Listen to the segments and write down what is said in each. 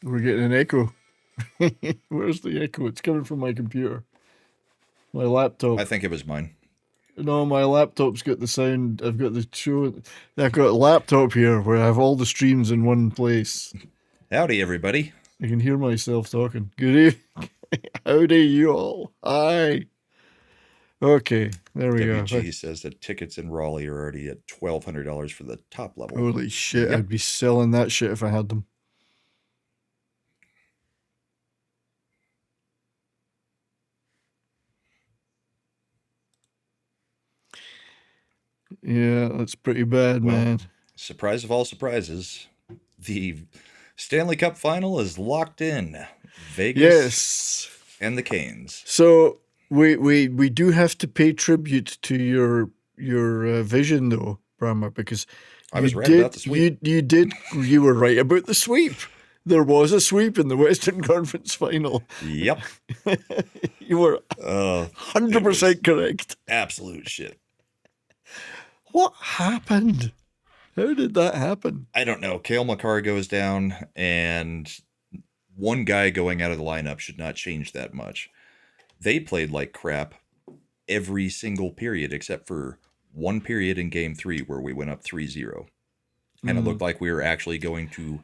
We're getting an echo. Where's the echo? It's coming from my computer. My laptop. I think it was mine. No, my laptop's got the sound. I've got the show. I've got a laptop here where I have all the streams in one place. Howdy, everybody. I can hear myself talking. Good evening. Howdy, you all. Hi. Okay, there we go. WG says that tickets in Raleigh are already at $1,200 for the top level. Holy shit, yep. I'd be selling that shit if I had them. Yeah, that's pretty bad, man. Surprise of all surprises. The Stanley Cup final is locked in. Vegas and the Canes. So we do have to pay tribute to your vision, though, Brahma, because I was right about the sweep. You were right about the sweep. There was a sweep in the Western Conference final. Yep. You were 100% correct. Absolute shit. What happened? How did that happen? I don't know. Cale Makar goes down, and one guy going out of the lineup should not change that much. They played like crap every single period except for one period in Game 3 where we went up 3-0. And it looked like we were actually going to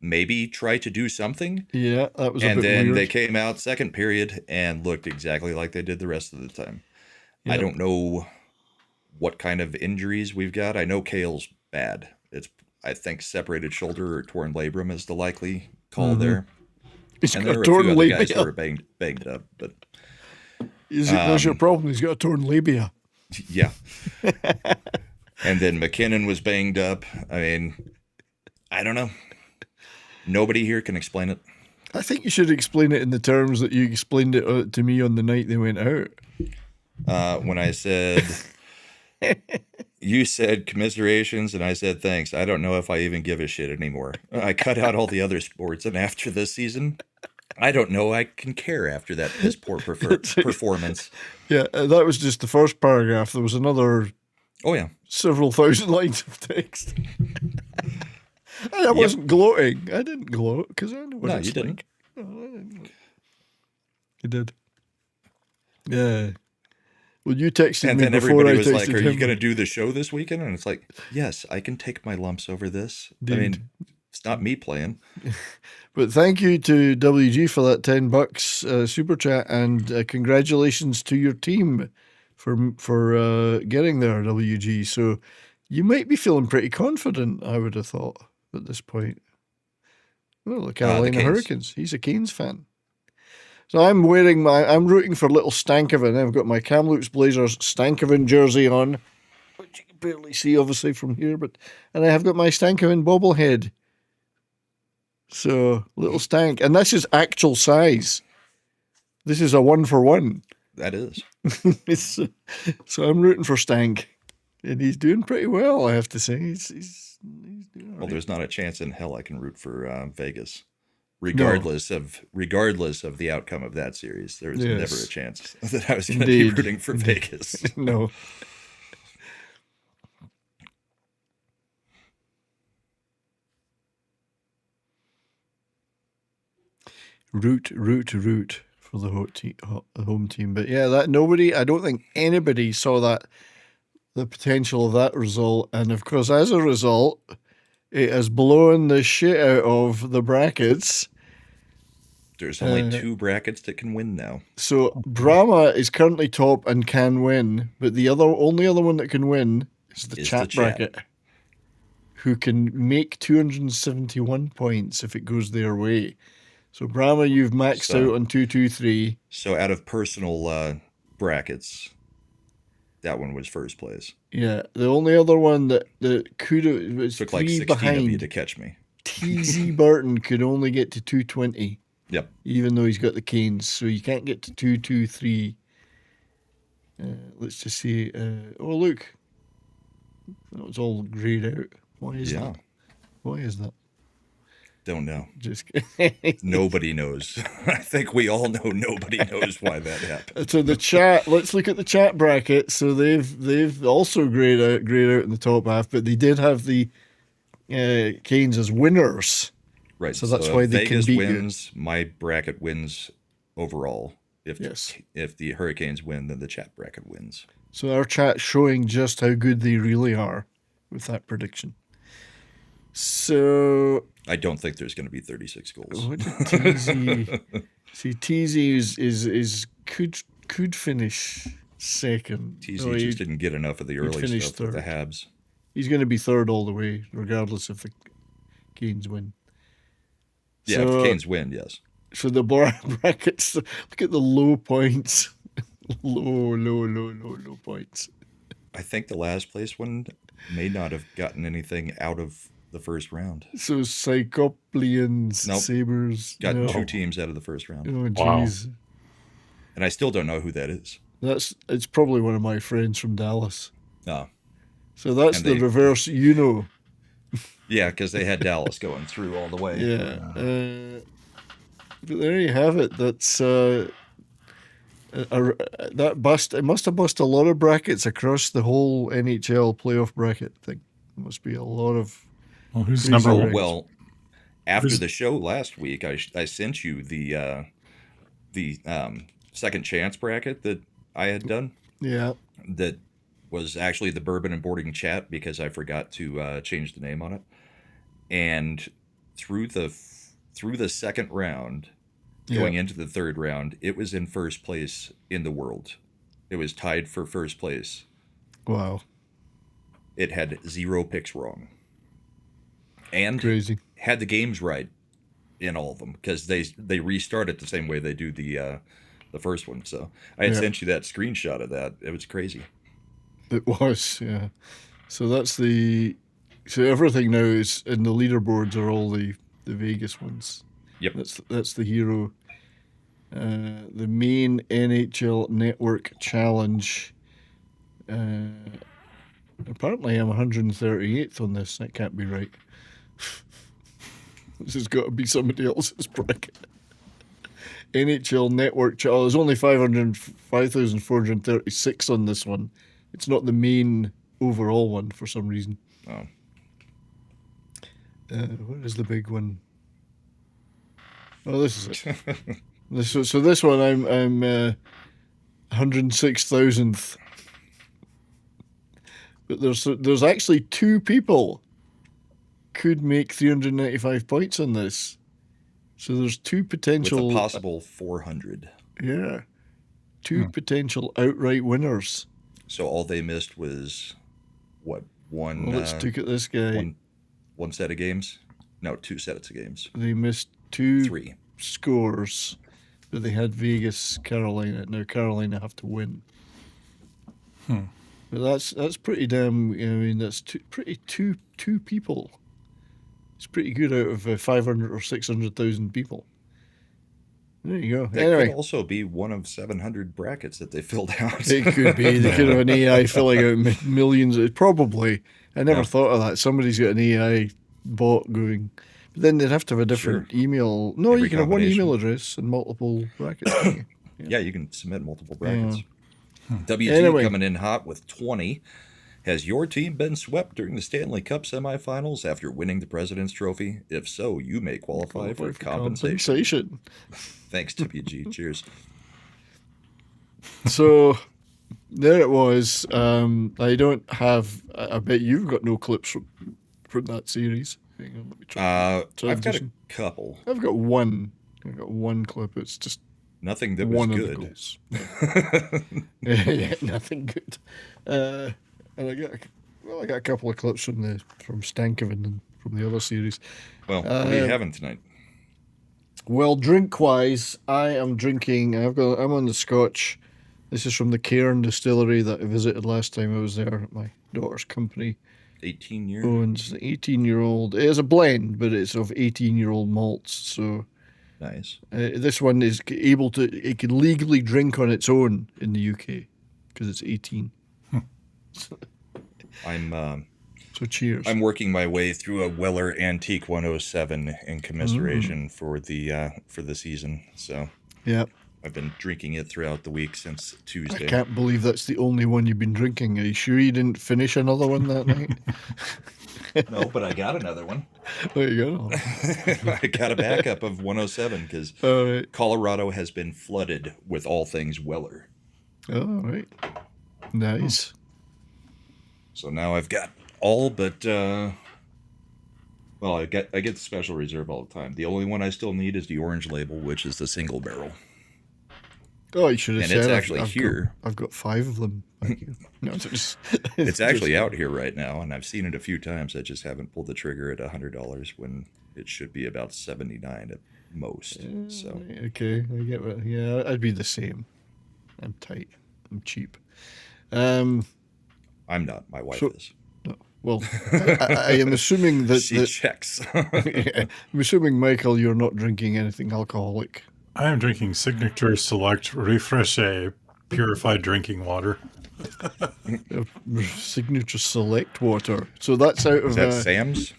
maybe try to do something. Yeah, that was a bit weird. And then they came out second period and looked exactly like they did the rest of the time. Yep. I don't know what kind of injuries we've got. I know Cale's bad. It's, I think, separated shoulder or torn labrum is the likely call there. He's and got there a torn were a few other guys labia. that were banged up, but that's your problem. He's got a torn labia. Yeah. And then McKinnon was banged up. I mean, I don't know. Nobody here can explain it. I think you should explain it in the terms that you explained it to me on the night they went out. When I said, you said commiserations, and I said thanks. I don't know if I even give a shit anymore. I cut out all the other sports, and after this season, I don't know I can care after that piss poor performance. Yeah, that was just the first paragraph. There was another several thousand lines of text. And I wasn't gloating. I didn't gloat because I know what it's like. Didn't. No, I didn't. You did. Yeah. Well, you texted and me then before everybody I was texted like, are him. you going to do the show this weekend? And it's like, yes, I can take my lumps over this. Dude. I mean, it's not me playing. But thank you to WG for that $10 super chat, and congratulations to your team for getting there, WG. So you might be feeling pretty confident, I would have thought, at this point. Well, the Carolina Hurricanes. He's a Canes fan. So I'm rooting for little Stankoven. I've got my Kamloops Blazers Stankoven jersey on, which you can barely see obviously from here, and I have got my Stankoven bobblehead. So little Stank, and this is actual size. This is a 1-for-1. That is. So I'm rooting for Stank, and he's doing pretty well, I have to say. He's doing all right. Well, there's not a chance in hell I can root for Vegas. Regardless of the outcome of that series, there was never a chance that I was going to be rooting for Vegas. No. Root for the home team. But yeah, I don't think anybody saw the potential of that result. And of course, as a result, it has blown the shit out of the brackets. There's only 2 brackets that can win now. So Brahma is currently top and can win, but the only other one that can win is the chat bracket, who can make 271 points if it goes their way. So Brahma, you've maxed out on 223. So out of personal brackets, that one was first place. Yeah, the only other one that could have was took like 16 behind. of you to catch me. TZ Burton could only get to 220. Yep. Even though he's got the Canes, so you can't get to 223. Let's just see. Oh look, that was all grayed out. Why is that? Why is that? Don't know. Just nobody knows. I think we all know nobody knows why that happened. So the chat. Let's look at the chat bracket. So they've also grayed out in the top half, but they did have the Canes as winners. Right. So that's if why they can Vegas beat wins, my bracket wins overall. Yes. If the Hurricanes win, then the chat bracket wins. So our chat's showing just how good they really are with that prediction. So I don't think there's going to be 36 goals. what did TZ? See, TZ is could finish second. TZ No, just didn't get enough of the early finish stuff with the third. Habs. He's going to be third all the way, regardless if the Canes win. Yeah, if the Canes win, yes. So the brackets, look at the low points. low points. I think the last place one may not have gotten anything out of the first round. So Cyclopeans, Nope. Sabres. Got no. 2 teams out of the first round. Oh, jeez. Wow. And I still don't know who that is. It's probably one of my friends from Dallas. Oh. So that's And the they- reverse, Yeah, because they had Dallas going through all the way. Yeah. But there you have it. That's that bust. It must have bust a lot of brackets across the whole NHL playoff bracket thing. It must be a lot of. Well, who's Crazy number Oh, one? Correct. well, after Who's- the show last week, I sent you the second chance bracket that I had done. Yeah. That was actually the Bourbon and Boarding chat because I forgot to change the name on it. And through the second round, going into the third round, it was in first place in the world. It was tied for first place. Wow. It had 0 picks wrong. And Crazy. had the games right in all of them because they restart it the same way they do the first one. So I had sent you that screenshot of that. It was crazy. It was, yeah. So that's so everything now is in the leaderboards are all the Vegas ones. Yep. That's the hero. The main NHL Network Challenge. Apparently, I'm 138th on this. That can't be right. This has got to be somebody else's bracket. NHL Network Challenge. There's only 5,436 on this one. It's not the main overall one for some reason. Oh. What is the big one? Oh, this is it. So this one, I'm 106,000th. But there's actually 2 people could make 395 points on this. So there's 2 potential. With a possible 400. Yeah. 2 potential outright winners. So all they missed was what? One. Well, let's look at this guy. One set of games? No, 2 sets of games. They missed 2 3. scores, but they had Vegas, Carolina. Now Carolina have to win. But that's pretty damn. I mean, that's two people. It's pretty good out of 500 or 600,000 people. There you go. That Anyway, could also be one of 700 brackets that they filled out. it could be. They could have an AI filling out millions. Probably. I never thought of that. Somebody's got an AI bot going. But then they'd have to have a different email. No, Every you can have one combination. email address and multiple brackets. Can't you? Yeah, you can submit multiple brackets. WG Anyway. coming in hot with 20. Has your team been swept during the Stanley Cup semifinals after winning the President's Trophy? If so, you may qualify for compensation. Thanks, WG. Cheers. So there it was. I don't have. I bet you've got no clips from that series. Hang on, let me try. I've got a Transition. couple. I've got one. I've got one clip. It's just Nothing that was one of the good. goals. Yeah, nothing good. And I got a couple of clips from Stank and from the other series. Well, what are you having tonight? Well, drink wise, I am drinking. I'm on the Scotch. This is from the Cairn Distillery that I visited last time I was there at my daughter's company. 18 years? Owns an 18-year-old. It is a blend, but it's of 18-year-old malts. So Nice. this one is able to. It can legally drink on its own in the UK because it's 18. So cheers. I'm working my way through a Weller Antique 107 in commiseration for the season. So yeah. I've been drinking it throughout the week since Tuesday. I can't believe that's the only one you've been drinking. Are you sure you didn't finish another one that night? No, but I got another one. There you go. I got a backup of 107 because All right. Colorado has been flooded with all things Weller. All right. Nice. So now I've got all but well, I get the special reserve all the time. The only one I still need is the orange label, which is the single barrel. Oh, you should have And said it's I've- actually I've here. I've got 5 of them. Thank you. No, It's actually out here right now, and I've seen it a few times. I just haven't pulled the trigger at $100 when it should be about 79 at most. So Okay, I get what. Yeah, I'd be the same. I'm tight. I'm cheap. Um. I'm not. My wife So- is. No. Well, I am assuming that. She checks. I'm assuming, Michael, you're not drinking anything alcoholic. I am drinking Signature Select Refreshe purified drinking water. Signature Select water. So that's out of. Is that Sam's?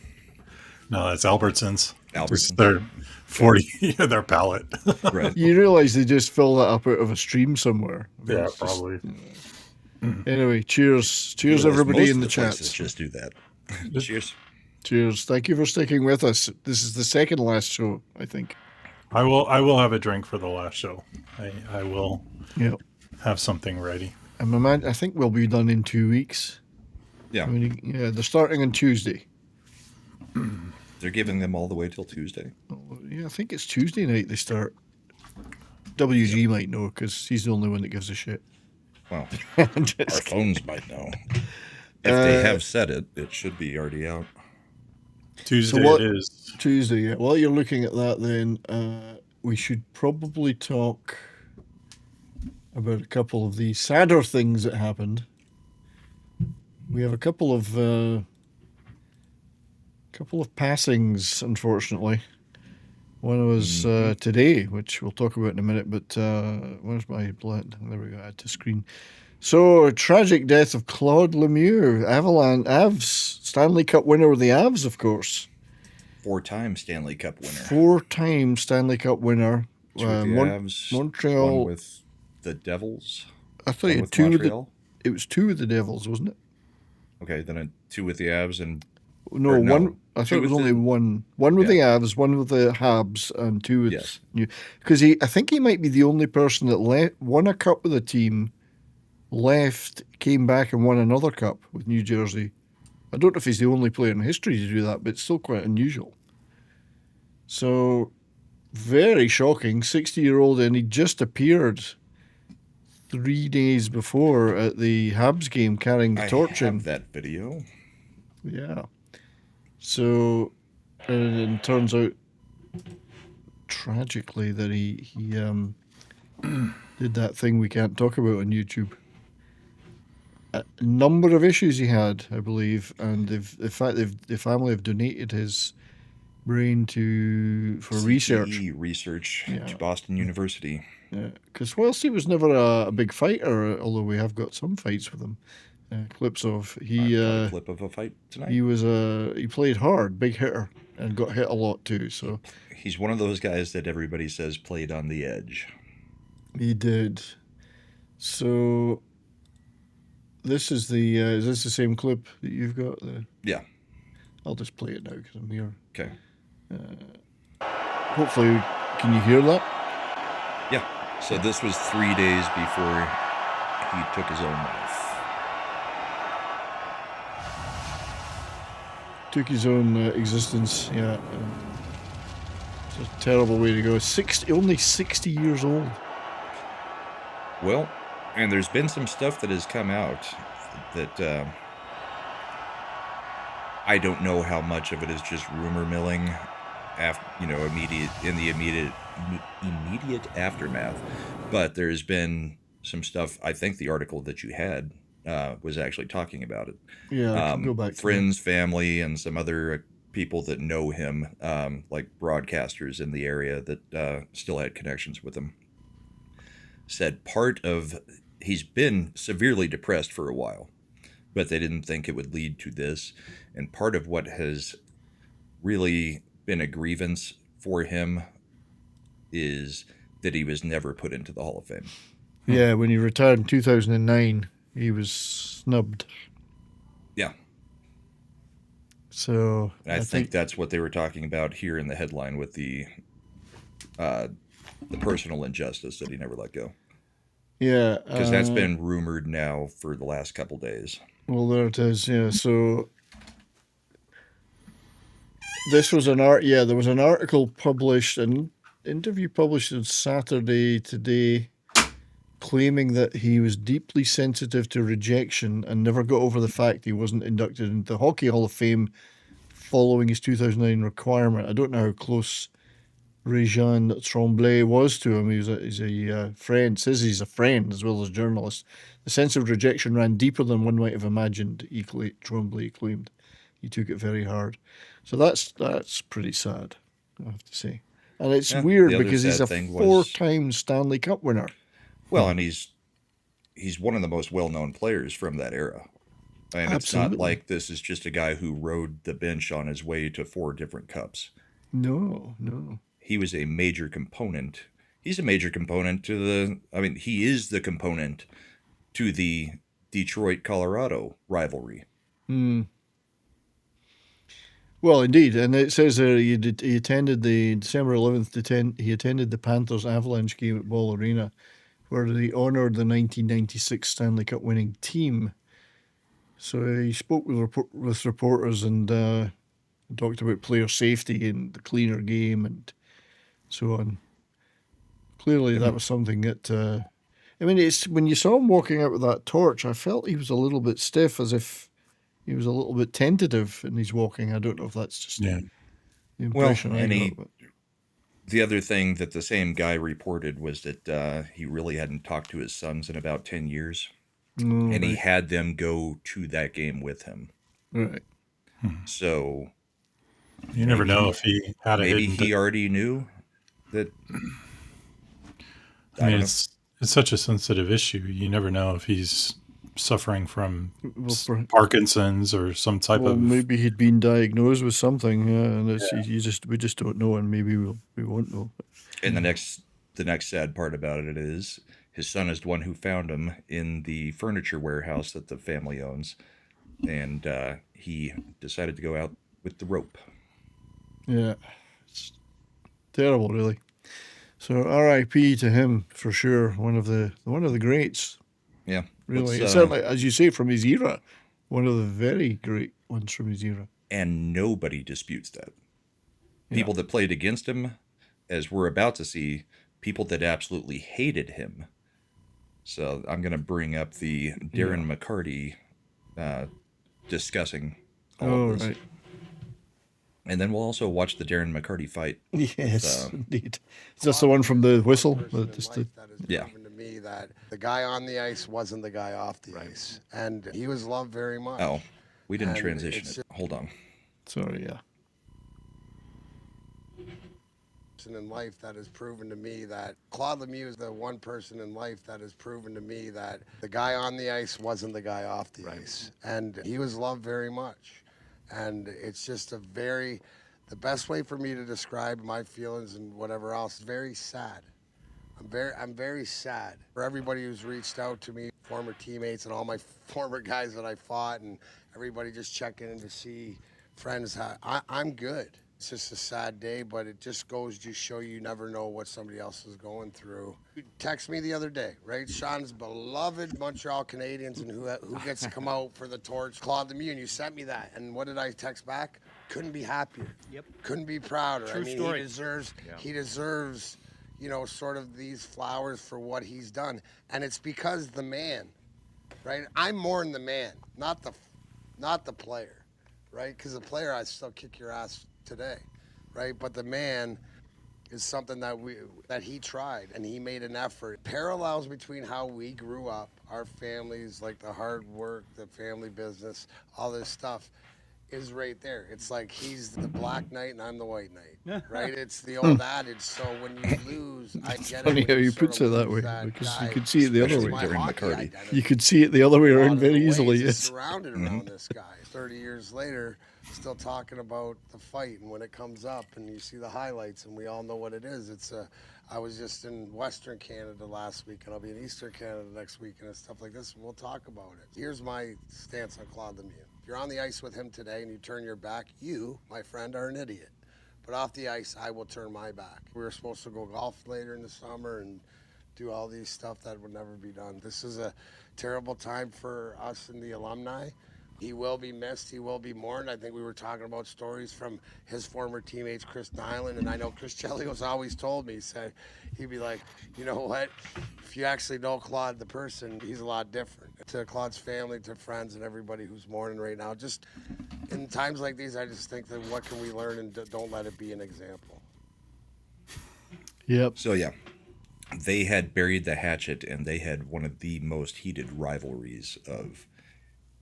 No, that's Albertsons. Albertsons. Just their 40, their pallet. Right. You realise they just fill that up out of a stream somewhere. I mean, Yeah, it's just- probably. Anyway, cheers. Cheers, Realize everybody most in of the places chat. just do that. Cheers. Cheers. Thank you for sticking with us. This is the second last show, I think. I will have a drink for the last show. I will Yeah. have something ready. I think we'll be done in 2 weeks. Yeah. I mean, yeah, they're starting on Tuesday. They're giving them all the way till Tuesday. Yeah, I think it's Tuesday night they start. WG might know because he's the only one that gives a shit. Well, Just our kidding. phones might know. If they have said it, it should be already out. Tuesday what- it is. Tuesday, yeah. While you're looking at that, then we should probably talk about a couple of the sadder things that happened. We have a couple of passings, unfortunately. One was today, which we'll talk about in a minute. But where's my blood? There we go. Add to screen. So, tragic death of Claude Lemieux, Avalanche, Avs, Stanley Cup winner with the Avs, of course. 4-time Stanley Cup winner. 4-time Stanley Cup winner. 2 with the Avs, Montreal. 1 with the Devils. I thought 1 you had with 2 with the. Montreal. It was 2 with the Devils, wasn't it? Okay, then 2 with the Avs and No, Or no, one. I 2 thought it was with only the- one. One with the Avs, one with the Habs, and 2 with Yes. New. Because I think he might be the only person that won a cup with a team, left, came back, and won another cup with New Jersey. I don't know if he's the only player in history to do that, but it's still quite unusual. So, very shocking. 60-year-old, and he just appeared 3 days before at the Habs game carrying the I torch in. have that video. Yeah. So, and it turns out tragically that he did that thing we can't talk about on YouTube. A number of issues he had, I believe, and the family have donated his brain for research. CTE research Yeah. to Boston University. Because whilst he was never a big fighter, although we have got some fights with him, clips of I've got a he clip of a fight tonight. he played hard, big hitter, and got hit a lot too. So He's one of those guys that everybody says played on the edge. he did. So this is is this the same clip that you've got? Yeah. I'll just play it now because I'm here. Okay. Hopefully, can you hear that? Yeah. So this was 3 days before he took his own life. Took his own existence. Yeah. It's a terrible way to go. Only 60 years old. Well, and there's been some stuff that has come out that I don't know how much of it is just rumor milling, immediate aftermath. But there's been some stuff. I think the article that you had was actually talking about it. Yeah, I can go back. Friends, family, and some other people that know him, like broadcasters in the area that still had connections with him, said he's been severely depressed for a while, but they didn't think it would lead to this. And part of what has really been a grievance for him is that he was never put into the Hall of Fame. Yeah, when he retired in 2009, he was snubbed. Yeah. So And I think that's what they were talking about here in the headline with the personal injustice that he never let go. Yeah, because that's been rumored now for the last couple days. Well, there it is. Yeah, so this was there was an article published, an interview published on Saturday today, claiming that he was deeply sensitive to rejection and never got over the fact he wasn't inducted into the Hockey Hall of Fame following his 2009 requirement. I don't know how close Réjean Tremblay was to him. He's a friend, says he's a friend as well as a journalist. The sense of rejection ran deeper than one might have imagined, Tremblay claimed. He took it very hard. So that's pretty sad, I have to say. And it's weird because he's a four-time Stanley Cup winner. Well, and he's one of the most well-known players from that era. And Absolutely. It's not like this is just a guy who rode the bench on his way to 4 different cups. No. He was a major component. He's a major component he is the component to the Detroit-Colorado rivalry. Well, indeed, and it says there he attended the December 11th. He attended the Panthers Avalanche game at Ball Arena, where they honoured the 1996 Stanley Cup winning team. So he spoke with reporters and talked about player safety and the cleaner game and so on. Clearly, that was something that. It's when you saw him walking out with that torch, I felt he was a little bit stiff, as if he was a little bit tentative in his walking. I don't know if that's just the impression I got. The other thing that the same guy reported was that he really hadn't talked to his sons in about 10 years. And he had them go to that game with him. Right. So you never know if he had maybe he already knew that. It's such a sensitive issue. You never know if he's suffering from Parkinson's or some type of. Maybe he'd been diagnosed with something, and we just don't know, and maybe we won't know. And the next sad part about it is his son is the one who found him in the furniture warehouse that the family owns, and he decided to go out with the rope. Yeah, it's terrible, really. So R.I.P. to him for sure. One of the greats. Yeah, really. Certainly, as you say, from his era, one of the very great ones from his era. And nobody disputes that. People that played against him, as we're about to see, people that absolutely hated him. So I'm going to bring up the Darren McCarty discussing all of this. Right. And then we'll also watch the Darren McCarty fight. Yes, indeed. Is this the one from the whistle? Yeah. To me that the guy on the ice wasn't the guy off the ice. And he was loved very much. Oh, we didn't transition it. Hold on. Sorry, yeah. In life that has proven to me that Claude Lemieux is the one person in life that has proven to me that the guy on the ice wasn't the guy off the ice. And he was loved very much. And it's just the best way for me to describe my feelings and whatever else, very sad. I'm very sad for everybody who's reached out to me, former teammates and all my former guys that I fought, and everybody just checking in to see friends. I'm good. It's just a sad day, but it just goes to show you never know what somebody else is going through. You text me the other day, right? Sean's beloved Montreal Canadiens and who gets to come out for the torch, Claude Lemieux, and you sent me that. And what did I text back? Couldn't be happier. Yep. Couldn't be prouder. True story. He deserves, sort of these flowers for what he's done. And it's because the man, right? I'm more than the man, not the player, right? Because the player, I still kick your ass today, right? But the man is something that he tried and he made an effort. Parallels between how we grew up, our families, like the hard work, the family business, all this stuff is right there. It's like he's the black knight and I'm the white knight, right? It's the old adage. So when you lose, I get it. Funny how you put it that way, because you could see it the other way. McCarty. You could see it the other way around very easily. Yes. Surrounded around this guy. 30 years later, still talking about the fight, and when it comes up and you see the highlights and we all know what it is. I was just in Western Canada last week and I'll be in Eastern Canada next week and stuff like this, and we'll talk about it. Here's my stance on Claude Lemieux. If you're on the ice with him today and you turn your back, you, my friend, are an idiot. But off the ice, I will turn my back. We were supposed to go golf later in the summer and do all these stuff that would never be done. This is a terrible time for us and the alumni. He will be missed. He will be mourned. I think we were talking about stories from his former teammates, Chris Nyland, and I know Chris Chelios always told me, he'd be like, you know what? If you actually know Claude, the person, he's a lot different. To Claude's family, to friends, and everybody who's mourning right now, just in times like these, I just think that what can we learn, and don't let it be an example. Yep. So yeah, they had buried the hatchet, and they had one of the most heated rivalries of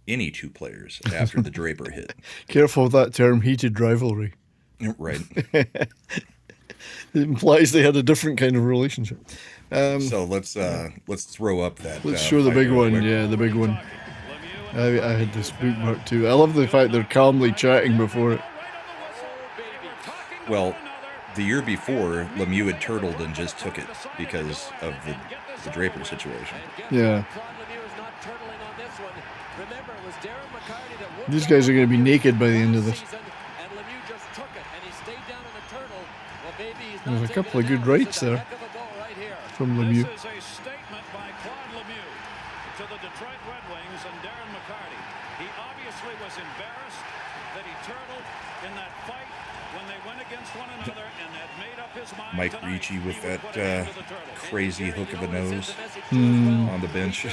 any two players after the Draper hit. Careful with that term, heated rivalry. Right. It implies they had a different kind of relationship. So let's throw up that. Let's show the big one. Yeah, the big one. I had this bookmark too. I love the fact they're calmly chatting before it. Well, the year before, Lemieux had turtled and just took it because of the Draper situation. Yeah. These guys are going to be naked by the end of this. There's a couple of good rights there from Lemieux. This is a statement by Claude Lemieux to the Detroit Red Wings and Darren McCarty. He obviously was embarrassed that he turtled in that fight when they went against one another and had made up his mind. Mike Ricci with that crazy hook of a nose Hmm. on the bench.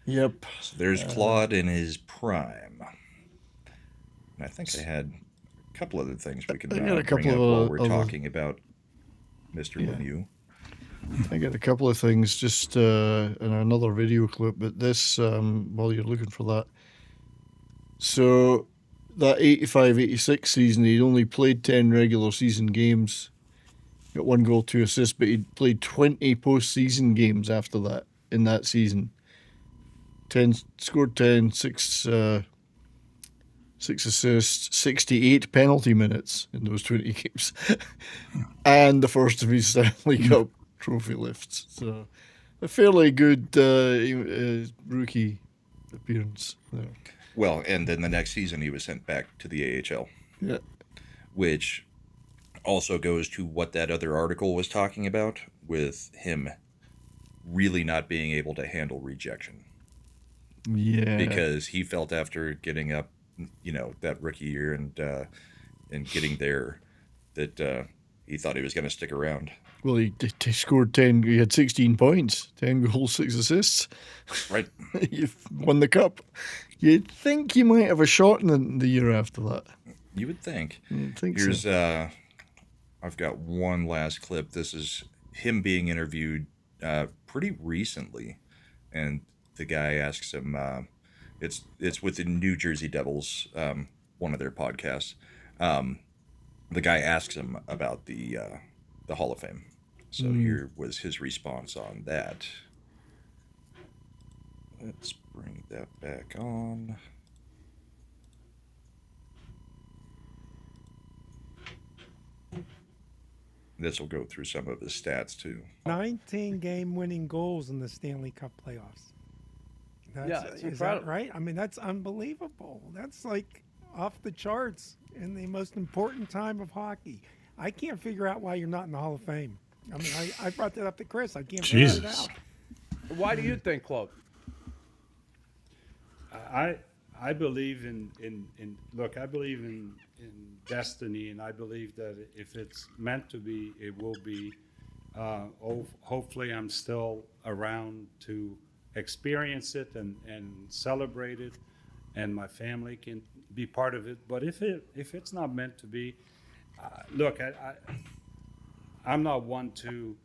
Yep. So there's Claude in his prime. And I think I had a couple other things we could I got bring a up couple while of we're other- talking about Mr. Lemieux. I got a couple of things just in another video clip, but this, while you're looking for that. So, that 85-86 season, he'd only played 10 regular season games. Got 1 goal, 2 assists, but he'd played 20 postseason games after that, in that season. 10, scored 10, 6 assists, 68 penalty minutes in those 20 games. And the first of his Stanley Cup trophy lifts. So, a fairly good rookie appearance there. Well, and then the next season he was sent back to the AHL. Yeah. Which also goes to what that other article was talking about, with him really not being able to handle rejection. Yeah. Because he felt after getting up, that rookie year and getting there, that he thought he was going to stick around. Well, he scored 10. He had 16 points, 10 goals, 6 assists. Right. You've won the cup. You'd think you might have a shot in the year after that. You would think. I think Here's so. I've got one last clip. This is him being interviewed pretty recently, and the guy asks him. It's with the New Jersey Devils, one of their podcasts. The guy asks him about the Hall of Fame. So here was his response on that. Let's bring that back on. This will go through some of his stats too. 19 game-winning goals in the Stanley Cup playoffs. It's is incredible. that right? I mean, that's unbelievable. That's like off the charts in the most important time of hockey. I can't figure out why you're not in the Hall of Fame. I mean, I brought that up to Chris. I can't figure it Jesus. out. Why do you think, Claude? I believe in look, I believe in destiny, and I believe that if it's meant to be, it will be. Hopefully I'm still around to experience it and celebrate it, and my family can be part of it. But if it's not meant to be, look, I'm not one to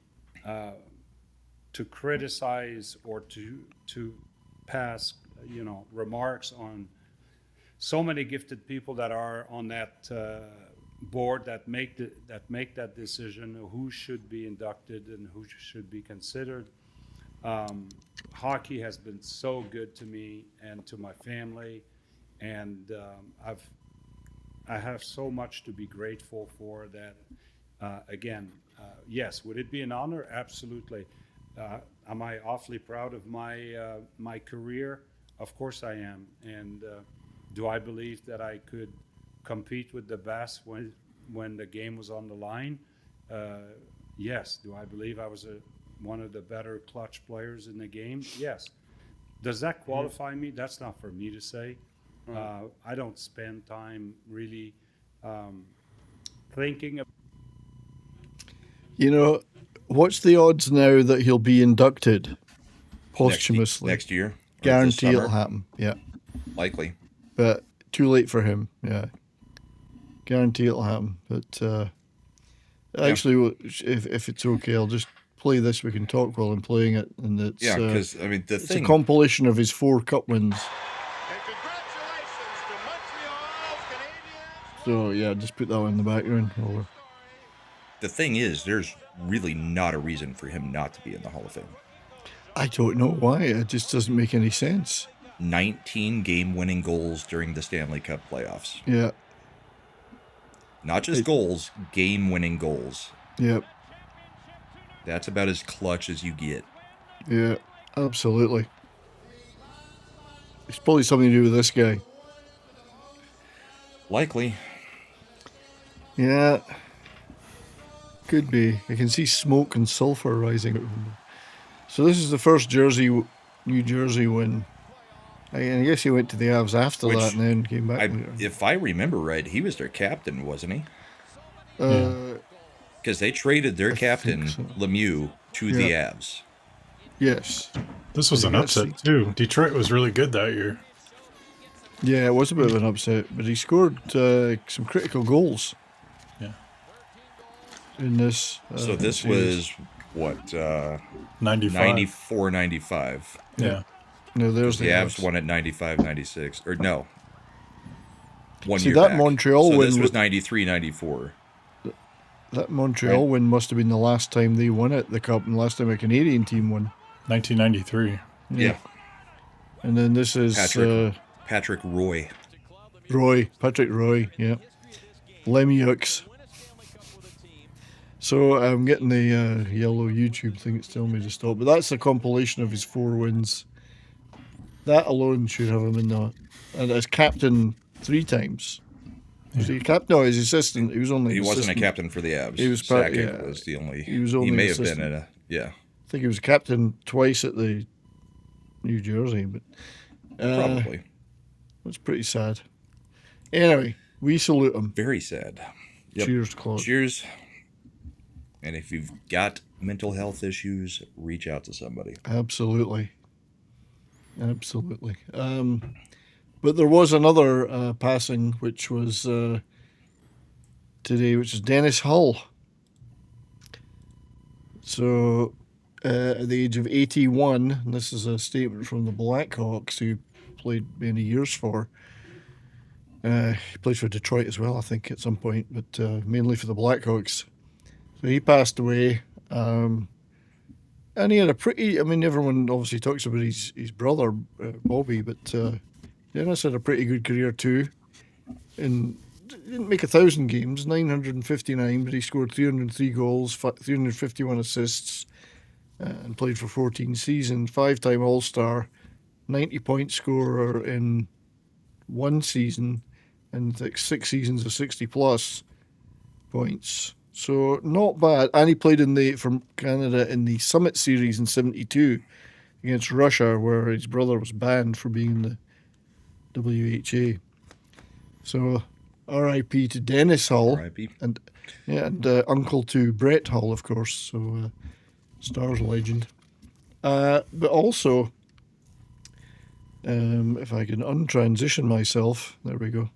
criticize or to pass remarks on so many gifted people that are on that board that make that decision who should be inducted and who should be considered. Hockey has been so good to me and to my family, and I have so much to be grateful for that. Again, yes, would it be an honor? Absolutely. Am I awfully proud of my career? Of course I am. And do I believe that I could compete with the best when the game was on the line? Yes. Do I believe I was one of the better clutch players in the game? Yes. Does that qualify me? That's not for me to say. I don't spend time really thinking about. You know, what's the odds now that he'll be inducted posthumously? Next year? Guarantee it'll happen. Yeah. Likely. But too late for him. Yeah. Guarantee it'll happen. But actually, if it's okay, I'll just play this. We can talk while I'm playing it. And it's, because, it's a compilation of his 4 cup wins. And congratulations to Montreal's Canadiens. So, yeah, just put that one in the background. The thing is, there's really not a reason for him not to be in the Hall of Fame. I don't know why. It just doesn't make any sense. 19 game-winning goals during the Stanley Cup playoffs. Yeah. Not just goals, game-winning goals. Yep. That's about as clutch as you get. Yeah, absolutely. It's probably something to do with this guy. Likely. Yeah. Could be. I can see smoke and sulfur rising. So this is the first New Jersey win. I guess he went to the Avs after that and then came back later. If I remember right, he was their captain, wasn't he? Because they traded their captain, Lemieux, to the Avs. Yes. This was an upset, too. Detroit was really good that year. Yeah, it was a bit of an upset, but he scored some critical goals. Yeah. In this. So this was, what, 95. 94, 95. Yeah. No, there's the Avs won at 95, 96. Or no. One See, year that back. Montreal so win this was 93, 94. That Montreal win must have been the last time they won it, the Cup, and the last time a Canadian team won. 1993. Yeah. And then this is Patrick Roy. Patrick Roy, yeah. Lemieux. So I'm getting the yellow YouTube thing. It's telling me to stop. But that's a compilation of his 4 wins. That alone should have him in the... And as captain 3 times. Was he captain? No, his assistant. He was only He assistant. wasn't a captain for the Avs. He was Sakic was the only... He was only may assistant. have been I think he was captain twice at the New Jersey, but... probably. That's pretty sad. Anyway, we salute him. Very sad. Yep. Cheers, Claude. Cheers. And if you've got mental health issues, reach out to somebody. Absolutely. But there was another passing, which was today, which is Dennis Hull. So, at the age of 81, and this is a statement from the Blackhawks, who played many years for. He played for Detroit as well, I think, at some point, but mainly for the Blackhawks. So he passed away, and he had a pretty... I mean, everyone obviously talks about his brother, Bobby, but Dennis had a pretty good career too. And didn't make 1,000 games, 959, but he scored 303 goals, 351 assists, and played for 14 seasons, 5-time All-Star, 90-point scorer in 1 season, and like 6 seasons of 60-plus points. So not bad. And he played from Canada in the Summit Series in '72 against Russia, where his brother was banned for being in the WHA. So R.I.P. to Dennis Hull. R.I.P. And uncle to Brett Hull, of course. So Stars legend. But also, if I can untransition myself, there we go.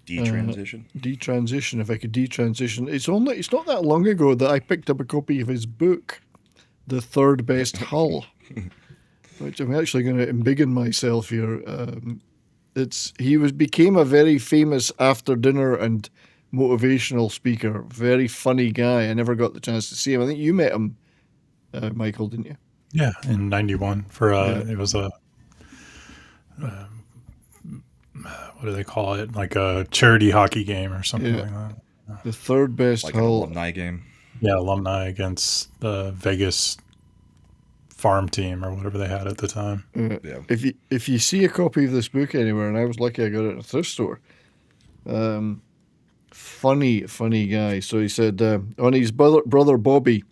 Detransition, if I could detransition. It's not that long ago that I picked up a copy of his book, The Third Best Hull, which I'm actually going to embiggen myself here. He became a very famous after dinner and motivational speaker, very funny guy. I never got the chance to see him. I think you met him, Michael, didn't you? Yeah, in '91 for it was a what do they call it? Like a charity hockey game or something like that. The Third Best like Hull. an alumni game. Yeah, alumni against the Vegas farm team or whatever they had at the time. Yeah. If you see a copy of this book anywhere, and I was lucky I got it at a thrift store. Funny guy. So he said on his brother Bobby.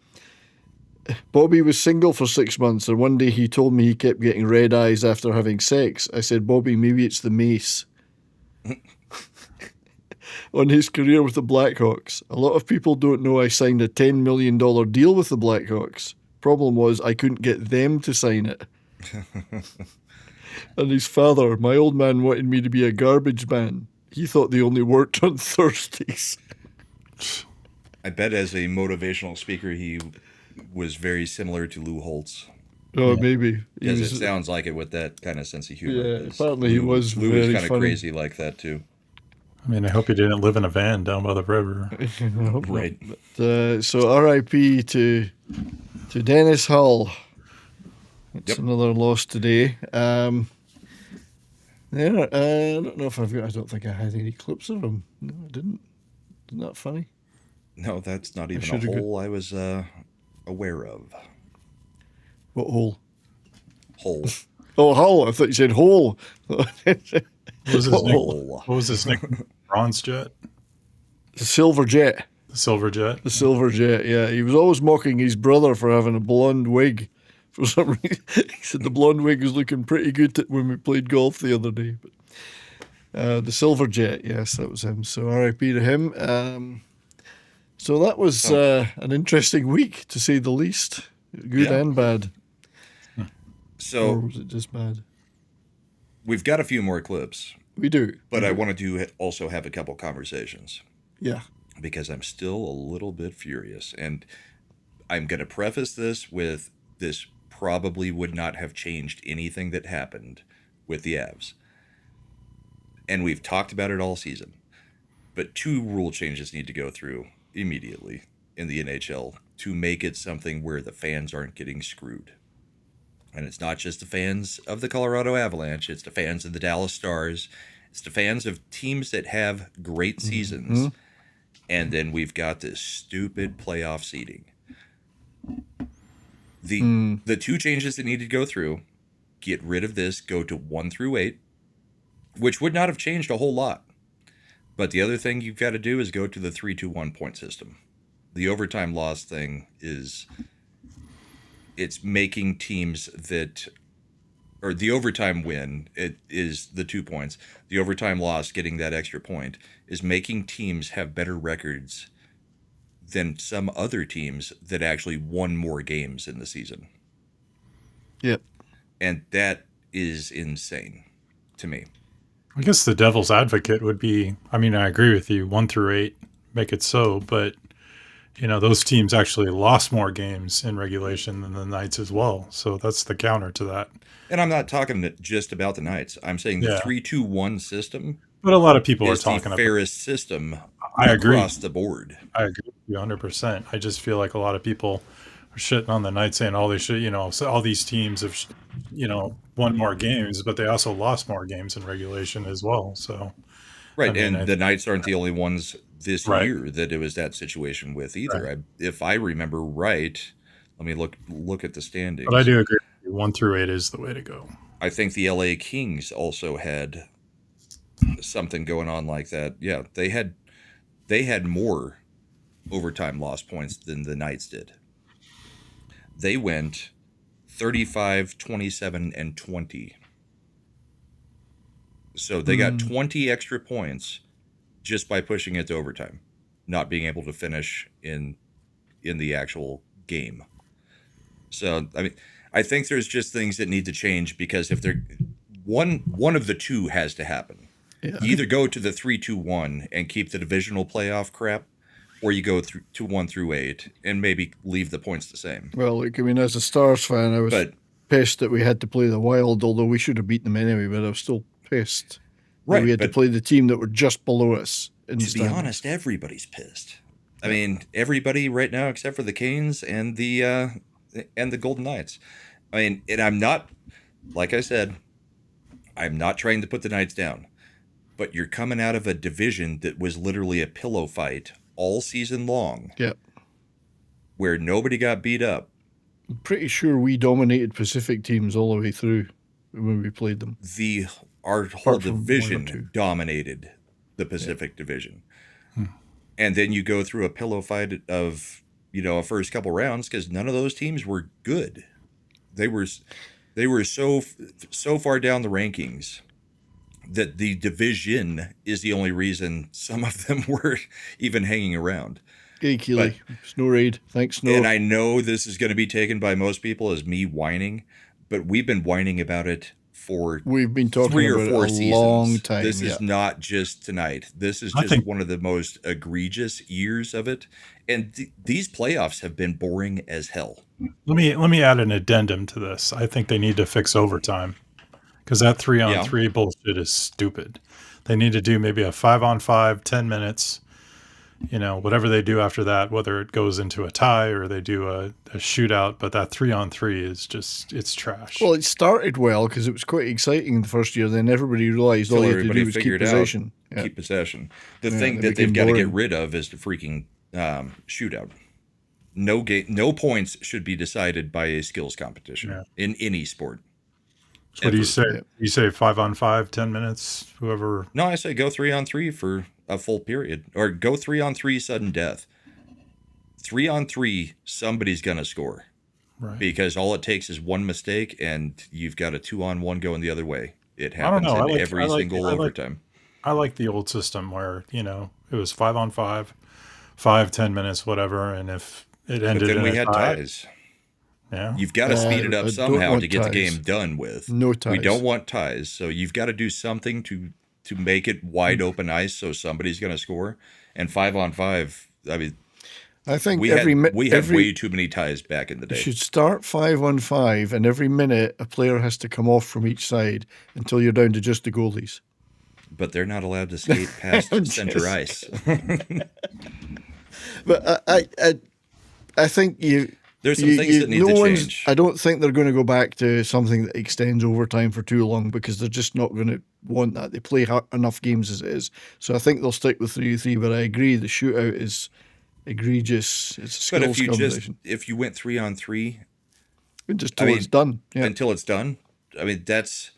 Bobby was single for 6 months, and one day he told me he kept getting red eyes after having sex. I said, Bobby, maybe it's the mace. On his career with the Blackhawks, a lot of people don't know I signed a $10 million deal with the Blackhawks. Problem was, I couldn't get them to sign it. And his father, my old man, wanted me to be a garbage man. He thought they only worked on Thursdays. I bet as a motivational speaker, he was very similar to Lou Holtz. Oh, maybe. Because it sounds like it with that kind of sense of humor. Yeah, apparently he was Lou very was kind of funny. crazy like that, too. I mean, I hope he didn't live in a van down by the river. Right. But, so R.I.P. to Dennis Hull. It's another loss today. I don't know if I don't think I had any clips of him. No, I didn't. Isn't that funny? No, that's not even a hole I was aware of. What hole? Hole. Oh, Hull. I thought you said hole. What was his nickname? Bronze Jet? The Silver Jet. The Silver Jet? The Silver Jet, yeah. He was always mocking his brother for having a blonde wig. For some reason, he said the blonde wig was looking pretty good when we played golf the other day. But the Silver Jet, yes, that was him. So R.I.P. to him. So that was an interesting week, to say the least. Good and bad. So, or was it just bad? We've got a few more clips. We do. But I wanted to also have a couple conversations. Yeah. Because I'm still a little bit furious. And I'm going to preface this with this probably would not have changed anything that happened with the Avs. And we've talked about it all season. But 2 rule changes need to go through immediately in the NHL to make it something where the fans aren't getting screwed. And it's not just the fans of the Colorado Avalanche. It's the fans of the Dallas Stars. It's the fans of teams that have great seasons. Mm-hmm. And then we've got this stupid playoff seeding. The 2 changes that need to go through, get rid of this, go to 1 through 8, which would not have changed a whole lot. But the other thing you've got to do is go to the 3-2-1 point system. The overtime loss thing is... It's making teams that, or the overtime win, it is the 2 points. The overtime loss, getting that extra point, is making teams have better records than some other teams that actually won more games in the season. Yep. And that is insane to me. I guess the devil's advocate would be, I mean, I agree with you, 1 through 8, make it so, but those teams actually lost more games in regulation than the Knights as well. So that's the counter to that. And I'm not talking just about the Knights. I'm saying the 3-2-1 system. But a lot of people is are talking the fairest system I agree. Across the board. I agree with you 100%. I just feel like a lot of people are shitting on the Knights saying all they should, so all these teams have, won more games, but they also lost more games in regulation as well. So, right. And the Knights aren't the only ones this year that it was that situation with either. Right. If I remember right, let me look at the standings. But I do agree. 1 through 8 is the way to go. I think the LA Kings also had something going on like that. Yeah, they had more overtime loss points than the Knights did. They went 35, 27, and 20. So they got 20 extra points just by pushing it to overtime, not being able to finish in the actual game. So, I mean, I think there's just things that need to change because if they're one of the 2 has to happen. Yeah. You either go to the 3-2-1 and keep the divisional playoff crap, or you go to 1 through 8 and maybe leave the points the same. Well, as a Stars fan, I was pissed that we had to play the Wild, although we should have beaten them anyway, but I was still pissed. Right. We had to play the team that were just below us. To be honest, everybody's pissed. I mean, everybody right now except for the Canes and the Golden Knights. I mean, and I'm not, like I said, I'm not trying to put the Knights down, but you're coming out of a division that was literally a pillow fight all season long. Yep. where nobody got beat up. I'm pretty sure we dominated Pacific teams all the way through when we played them. Our whole Apart from one or two. division dominated the Pacific Division. And then you go through a pillow fight of, a first couple rounds, because none of those teams were good. They were so far down the rankings that the division is the only reason some of them were even hanging around. Hey, Keely. Snow raid. Thanks, Snow. And I know this is going to be taken by most people as me whining, but we've been whining about it for We've been talking 3 or about 4 it a seasons. long time. This is not just tonight. This is just one of the most egregious years of it. And these playoffs have been boring as hell. Let me add an addendum to this. I think they need to fix overtime, because that 3-on-3 bullshit is stupid. They need to do maybe a 5-on-5, 10 minutes. Whatever they do after that, whether it goes into a tie or they do a shootout, but that 3-on-3 is just, it's trash. Well, it started well because it was quite exciting the first year. Then everybody realized all you had to do was keep possession. Keep possession. The thing that they've got to get rid of is the freaking shootout. No points should be decided by a skills competition in any sport. So what do you say? You say 5-on-5, 10 minutes, whoever. No, I say go 3-on-3 for a full period, or go 3-on-3 sudden death. 3-on-3, somebody's gonna score, right? Because all it takes is one mistake, and you've got a 2-on-1 going the other way. It happens in every single overtime. I like the old system where it was 5-on-5, 5-10 minutes, whatever, and if it ended, but then in we a had tie, ties. Yeah, You've got to speed it up somehow to get ties. the game done with. No ties. We don't want ties, so you've got to do something to make it wide open ice so somebody's going to score. And 5-on-5, I mean, I think we had way too many ties back in the day. You should start 5-on-5, and every minute a player has to come off from each side until you're down to just the goalies. But they're not allowed to skate past center ice. But I think there's some things that need to change. I don't think they're going to go back to something that extends overtime for too long, because they're just not going to want that. They play enough games as it is. So I think they'll stick with 3-3, but I agree the shootout is egregious. It's a skills competition. If you went 3-on-3, just till it's done. Yeah. Until it's done. I mean, that's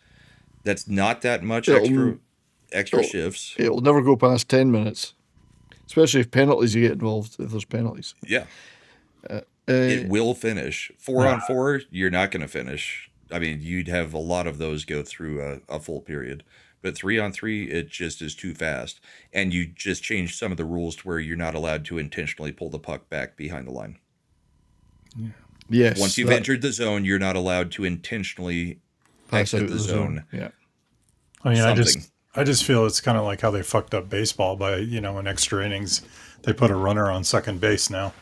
not that much extra shifts. It'll never go past 10 minutes, especially if penalties you get involved, if there's penalties. Yeah. It will finish. 4-on-4, you're not going to finish. I mean, you'd have a lot of those go through a full period. But 3-on-3, it just is too fast. And you just change some of the rules to where you're not allowed to intentionally pull the puck back behind the line. Yeah. Yes. Once you've entered the zone, you're not allowed to intentionally exit the zone. Yeah. I mean, I just feel it's kind of like how they fucked up baseball by, in extra innings, they put a runner on second base now,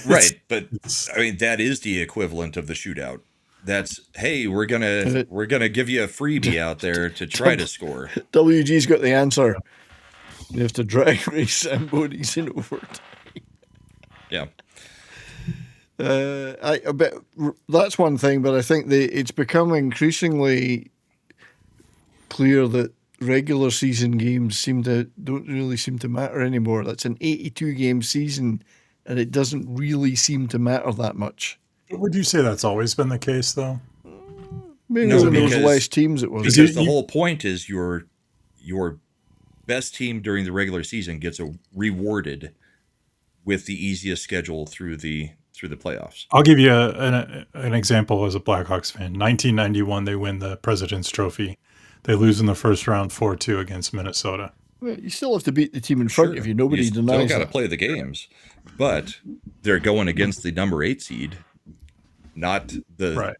Right, but I mean that is the equivalent of the shootout. That's we're gonna give you a freebie out there to try to score. WG's got the answer. You have to drag race Zamboni's in overtime. Yeah. But that's one thing, but I think it's become increasingly clear that regular season games don't really seem to matter anymore. That's an 82 game season, and it doesn't really seem to matter that much. Would you say that's always been the case, though? Maybe when there was less teams, it was. Because the whole point is your best team during the regular season gets rewarded with the easiest schedule through the playoffs. I'll give you an example as a Blackhawks fan. 1991, they win the President's Trophy. They lose in the first round 4-2 against Minnesota. Well, you still have to beat the team in front of you. Nobody denies that. You still got to play the games, but they're going against the number 8 seed, not the right.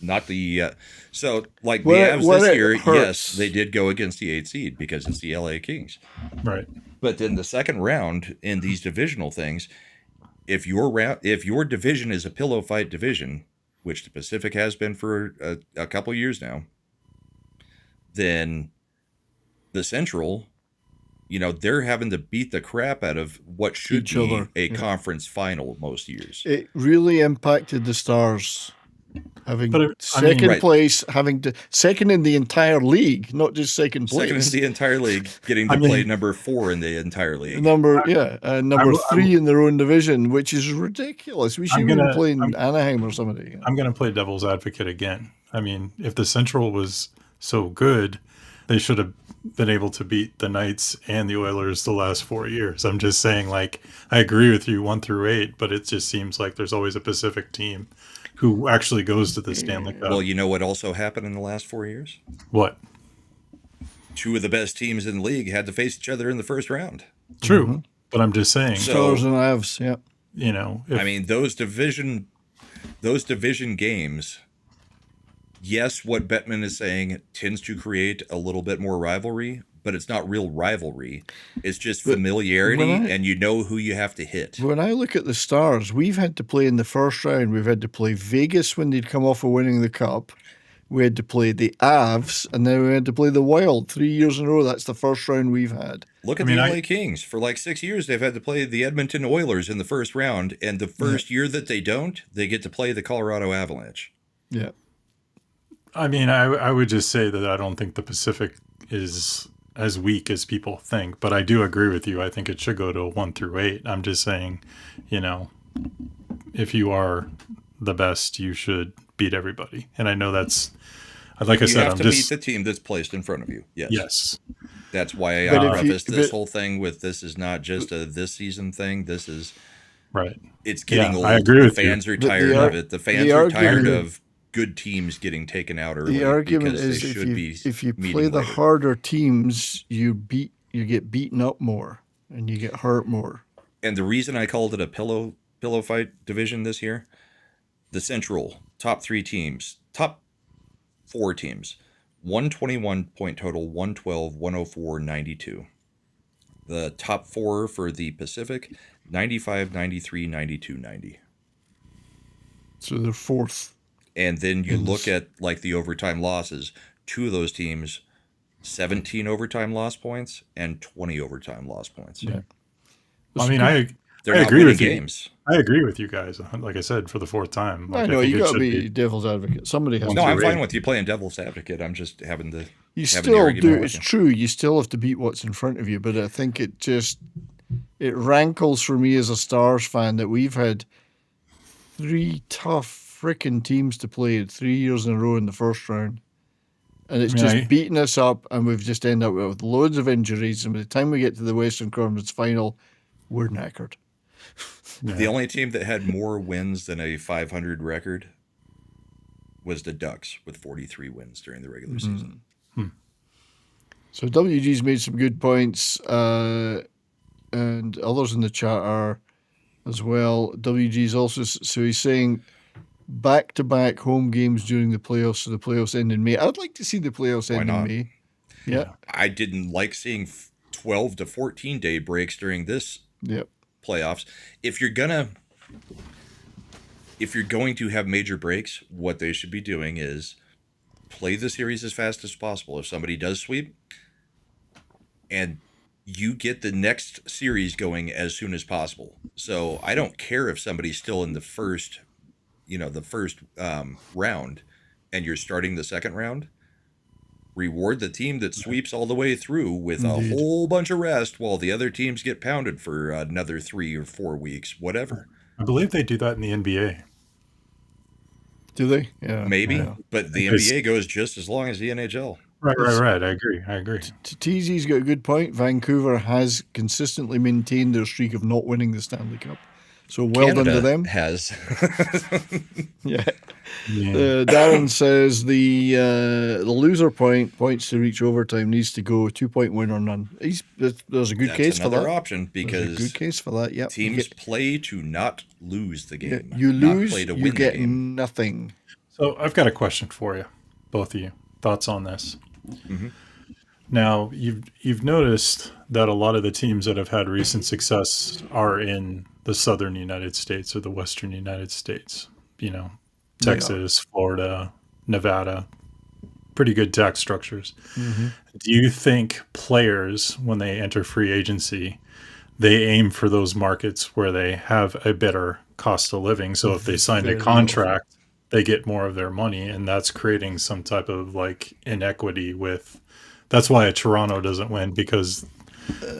Not the so like the Avs this year. Yes, they did go against the 8 seed because it's the LA Kings. Right. But then the second round in these divisional things, if your division is a pillow fight division, which the Pacific has been for a couple years now, then the Central, they're having to beat the crap out of what should be a conference final most years. It really impacted the Stars Having But I mean, second Right. place, having to second in the entire league, not just second place. Second in the entire league, getting to play number 4 in the entire league. Number I'm- 3 in their own division, which is ridiculous. We should be gonna- playing Anaheim or somebody. I'm going to play devil's advocate again. I mean, if the Central was so good, they should have been able to beat the Knights and the Oilers the last 4 years. I'm just saying, like, I agree with you 1 through 8, but it just seems like there's always a Pacific team who actually goes to the Stanley Cup. Well, you know what also happened in the last 4 years? What? 2 of the best teams in the league had to face each other in the first round. True. But I'm just saying, So- Stars and Avs, yeah. you know, if, I mean, those division games, yes, what Bettman is saying tends to create a little bit more rivalry, but it's not real rivalry. It's just familiarity, when and you know who you have to hit. When I look at the Stars, we've had to play in the first round. We've had to play Vegas when they'd come off of winning the Cup. We had to play the Avs, and then we had to play the Wild 3 years in a row. That's the first round we've had. Look at I mean, the I- LA Kings. For like 6 years, they've had to play the Edmonton Oilers in the first round, and the first year that they don't, they get to play the Colorado Avalanche. Yeah. I mean, I would just say that I don't think the Pacific is as weak as people think, but I do agree with you. I think it should go to a 1 through 8. I'm just saying, you know, if you are the best, you should beat everybody. And I know that's, like I You said, have I'm to just, beat the team that's placed in front of you. Yes. yes. That's why But I if you- prefaced this but- whole thing with this is not just a this season thing. This is, Right. it's getting Yeah, old. I agree The with you. fans are The- tired the of it. The fans the are tired argument- of good teams getting taken out early The argument because is they should be if you meeting play the later. harder teams, you get beaten up more and you get hurt more. And the reason I called it a pillow fight division this year, the Central top 4 teams, 121 point total, 112, 104, 92. The top 4 for the Pacific, 95, 93, 92, 90. So they're fourth. And then you look at like the overtime losses, 2 of those teams, 17 overtime loss points and 20 overtime loss points. Yeah. I mean, I They're I not agree winning with you. games. I agree with you guys. Like I said, for the 4th time. Like, I know think you it got to should be devil's advocate. Somebody has No, to. I'm through fine eight. with you playing devil's advocate. I'm just having the You having the still argument do. with It's you. true. You still have to beat what's in front of you. But I think it rankles for me as a Stars fan that we've had 3 tough freaking teams to play 3 years in a row in the first round. And it's just Right. beating us up, and we've just ended up with loads of injuries. And by the time we get to the Western Conference final, we're knackered. The only team that had more wins than a 500 record was the Ducks with 43 wins during the regular season. So WG's made some good points, and others in the chat are as well. WG's also, so he's saying back-to-back home games during the playoffs, so the playoffs end in May. I'd like to see the playoffs Why end in not? May. Yeah, I didn't like seeing 12 to 14 day breaks during this yep. playoffs. If you're going to have major breaks, what they should be doing is play the series as fast as possible. If somebody does sweep, and you get the next series going as soon as possible. So I don't care if somebody's still in the first round and you're starting the second round. Reward the team that sweeps all the way through with a whole bunch of rest while the other teams get pounded for another 3 or 4 weeks, whatever. I believe they do that in the NBA. Do they? Yeah. Maybe, Yeah. but the Because- NBA goes just as long as the NHL. Right. I agree. TZ's got a good point. Vancouver has consistently maintained their streak of not winning the Stanley Cup. So well done to Canada them. has. Yeah. Yeah. Darren says the loser points to reach overtime needs to go 2-point win or none. There's a good That's case for another that. option There's a because good case for that. Yep. teams You play to not lose the get, game. you not lose, play to you win get the game. nothing. So I've got a question for you, both of you. Thoughts on this? Mhm. Now you've noticed that a lot of the teams that have had recent success are in the southern United States or the western United States. You know, They are. Texas, Florida, Nevada, pretty good tax structures. Mm-hmm. Do you think players, when they enter free agency, they aim for those markets where they have a better cost of living? So if they signed a Very contract they get more of their money, and that's creating some type of like inequity with. That's why Toronto doesn't win, because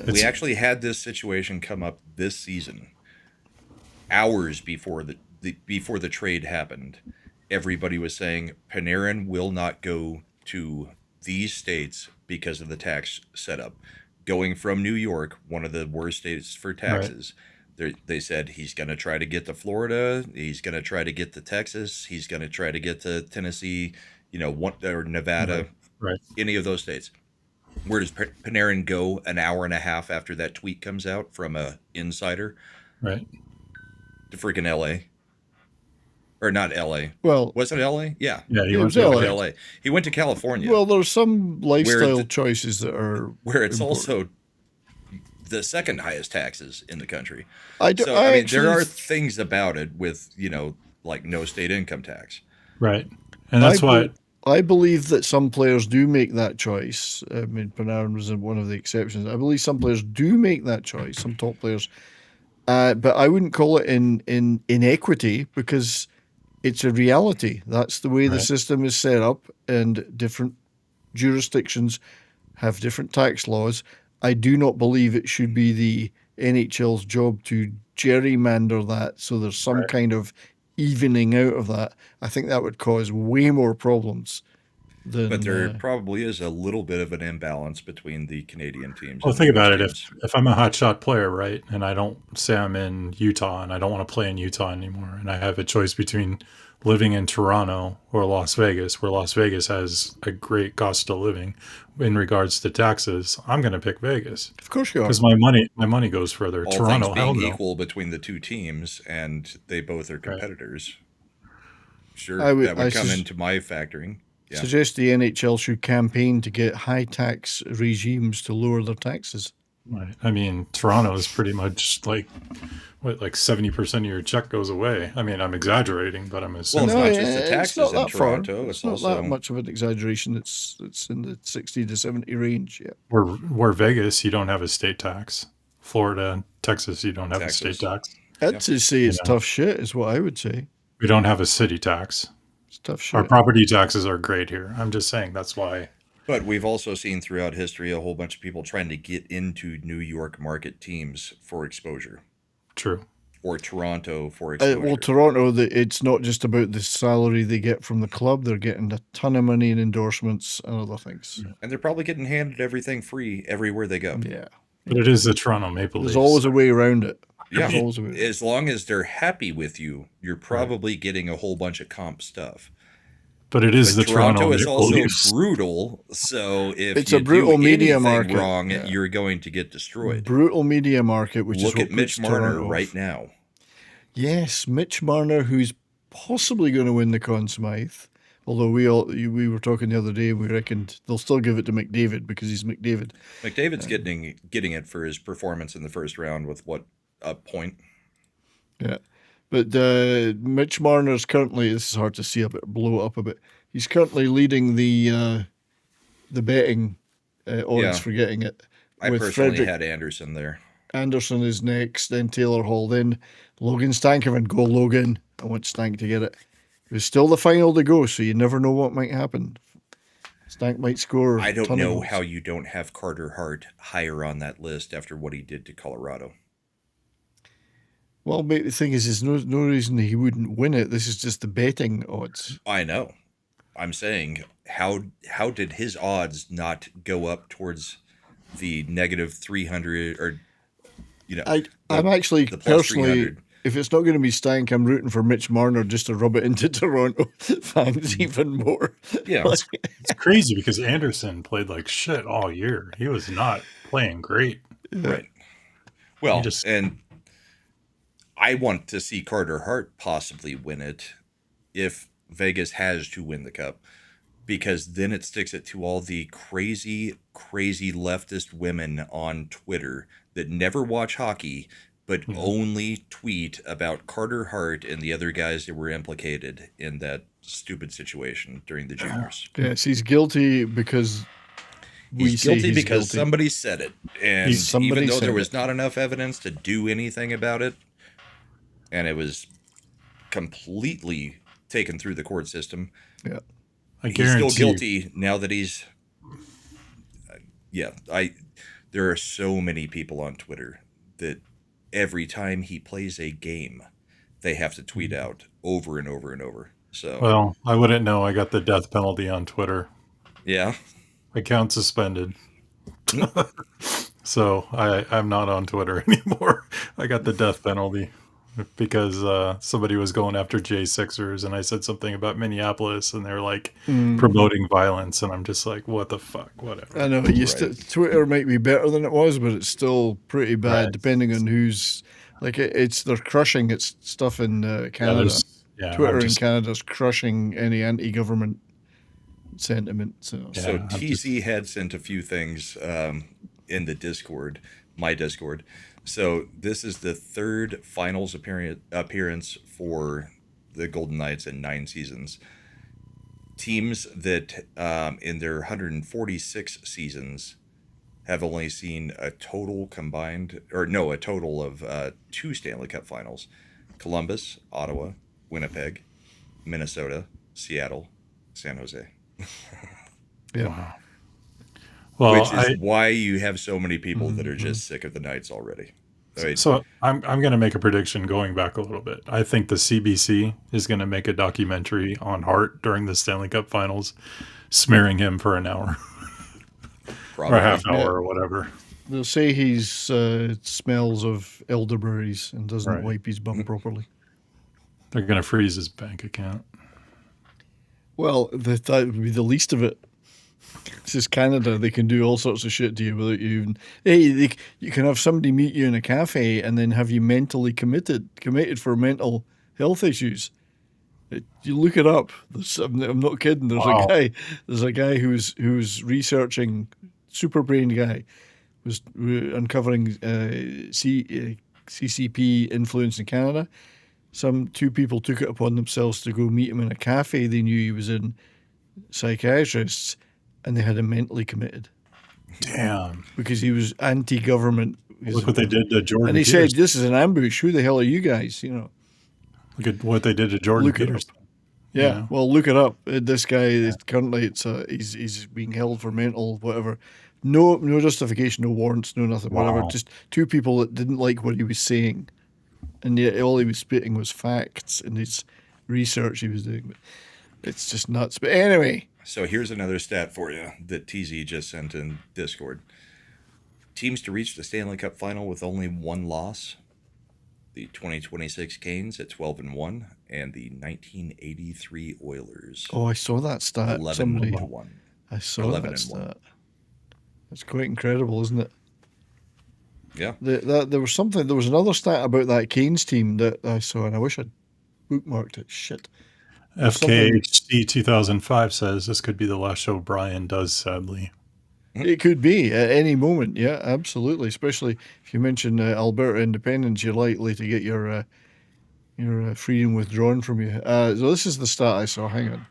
we actually had this situation come up this season, hours before before the trade happened. Everybody was saying Panarin will not go to these states because of the tax setup. Going from New York, one of the worst states for taxes, they said he's going to try to get to Florida, he's going to try to get to Texas, he's going to try to get to Tennessee, or Nevada, right. any of those states. Where does Panarin go an hour and a half after that tweet comes out from a insider? Right. To freaking LA. Or not LA. Well, was it LA? Yeah. Yeah, it was LA. LA. He went to California. Well, there's some lifestyle choices that are where it's important. Also the second highest taxes in the country. I mean, there are things about it with, like no state income tax. Right. And that's why I believe that some players do make that choice. I mean, Panarin was one of the exceptions. I believe some players do make that choice, some top players. But I wouldn't call it in inequity, because it's a reality. That's the way the system is set up, and different jurisdictions have different tax laws. I do not believe it should be the NHL's job to gerrymander that so there's some kind of evening out of that. I think that would cause way more problems than... But there probably is a little bit of an imbalance between the Canadian teams. Well, think about it. If I'm a hotshot player, right, and I don't say I'm in Utah and I don't want to play in Utah anymore, and I have a choice between living in Toronto or Las Vegas, where Las Vegas has a great cost of living in regards to taxes, I'm going to pick Vegas. Of course you are. Because my money goes further. All Toronto, things being equal between the two teams, and they both are competitors. Right. Sure, that would come into my factoring. Yeah. Suggest the NHL should campaign to get high tax regimes to lower their taxes. Right. I mean, Toronto is pretty much like 70% of your check goes away. I mean, I'm exaggerating, but I'm assuming. Well, it's not just the taxes in Toronto. It's not that much of an exaggeration. It's in the 60 to 70 range. Yeah. Where Vegas, you don't have a state tax. Florida, Texas, you don't have a state tax. I'd say it's tough shit, is what I would say. We don't have a city tax. It's tough shit. Our property taxes are great here. I'm just saying that's why. But we've also seen throughout history a whole bunch of people trying to get into New York market teams for exposure. True. Or Toronto for exposure. Well, Toronto, it's not just about the salary they get from the club. They're getting a ton of money in endorsements and other things. And they're probably getting handed everything free everywhere they go. Yeah. But it is the Toronto Maple Leafs. There's always a way around it. Yeah. As long as they're happy with you, you're probably getting a whole bunch of comp stuff. But it is the Toronto is also Leafs. brutal, so if it's you a brutal do media market wrong, you're going to get destroyed. Brutal media market, which Look is at Mitch Marner right now. Yes, Mitch Marner, who's possibly going to win the Conn Smythe. Although we were talking the other day, and we reckoned they'll still give it to McDavid because he's McDavid. McDavid's getting it for his performance in the first round with a point. Yeah. But Mitch Marner's currently, this is hard to see, blow it up a bit. He's currently leading the betting odds for getting it. I personally had Anderson there. Anderson is next, then Taylor Hall, then Logan Stankoven. Go Logan. I want Stank to get it. It was still the final to go, so you never know what might happen. Stank might score. I don't know how you don't have Carter Hart higher on that list after what he did to Colorado. Well, the thing is, there's no reason he wouldn't win it. This is just the betting odds. I know. I'm saying, how did his odds not go up towards the negative 300 or, I'm actually personally, if it's not going to be Stank, I'm rooting for Mitch Marner just to rub it into Toronto fans even more. Yeah. It's crazy because Anderson played like shit all year. He was not playing great. Right. Well, and I want to see Carter Hart possibly win it if Vegas has to win the cup, because then it sticks it to all the crazy leftist women on Twitter that never watch hockey but only tweet about Carter Hart and the other guys that were implicated in that stupid situation during the juniors. Yes, he's guilty because he's guilty because somebody said it. And even though there was not enough evidence to do anything about it, and it was completely taken through the court system. Yeah. I He's guarantee still guilty now that he's. There are so many people on Twitter that every time he plays a game, they have to tweet out over and over and over. So, Well, I wouldn't know. I got the death penalty on Twitter. yeah. Account suspended. So I'm not on Twitter anymore. I got the death penalty because somebody was going after J6ers and I said something about Minneapolis and they're like promoting violence and I'm just like, what the fuck, whatever. I know. Twitter might be better than it was, but it's still pretty bad Right. depending on who's like. They're crushing its stuff in Canada. Twitter in Canada is crushing any anti-government sentiment. So TZ had sent a few things in the Discord, my Discord. So this is the third finals appearance for the Golden Knights in 9 seasons. Teams that in their 146 seasons have only seen a total of 2 Stanley Cup finals. Columbus, Ottawa, Winnipeg, Minnesota, Seattle, San Jose. Yeah. Wow. Well, which is why you have so many people that are just sick of the Knights already. So I'm going to make a prediction going back a little bit. I think the CBC is going to make a documentary on Hart during the Stanley Cup Finals, smearing him for an hour or a half hour or whatever. They'll say he's smells of elderberries and doesn't wipe his bum properly. They're going to freeze his bank account. Well, that would be the least of it. This is Canada. They can do all sorts of shit to you without you even. Hey, you can have somebody meet you in a cafe and then have you mentally committed for mental health issues. You look it up. I'm not kidding. There's a guy who's researching, super brain guy, was uncovering CCP influence in Canada. Two people took it upon themselves to go meet him in a cafe they knew he was in, psychiatrists, and they had him mentally committed. Damn. Because he was anti-government. Look what they did to Jordan And he Peterson. said, this is an ambush. Who the hell are you guys? Look at what they did to Jordan Peterson. Yeah, well, look it up. This guy, currently, he's being held for mental whatever. No justification, no warrants, no nothing, whatever. Just 2 people that didn't like what he was saying. And yet all he was spitting was facts and his research he was doing. It's just nuts. But anyway. So here's another stat for you that TZ just sent in Discord. Teams to reach the Stanley Cup final with only 1 loss. The 2026 Canes at 12-1 and the 1983 Oilers. Oh, I saw that stat. 11-1. I saw that stat. That's quite incredible, isn't it? Yeah. There was another stat about that Canes team that I saw, and I wish I'd bookmarked it. Shit. FKHC 2005 says this could be the last show Brian does, sadly. It could be at any moment. Yeah, absolutely. Especially if you mention Alberta independence, you're likely to get your freedom withdrawn from you. So this is the stat I saw. Hang on.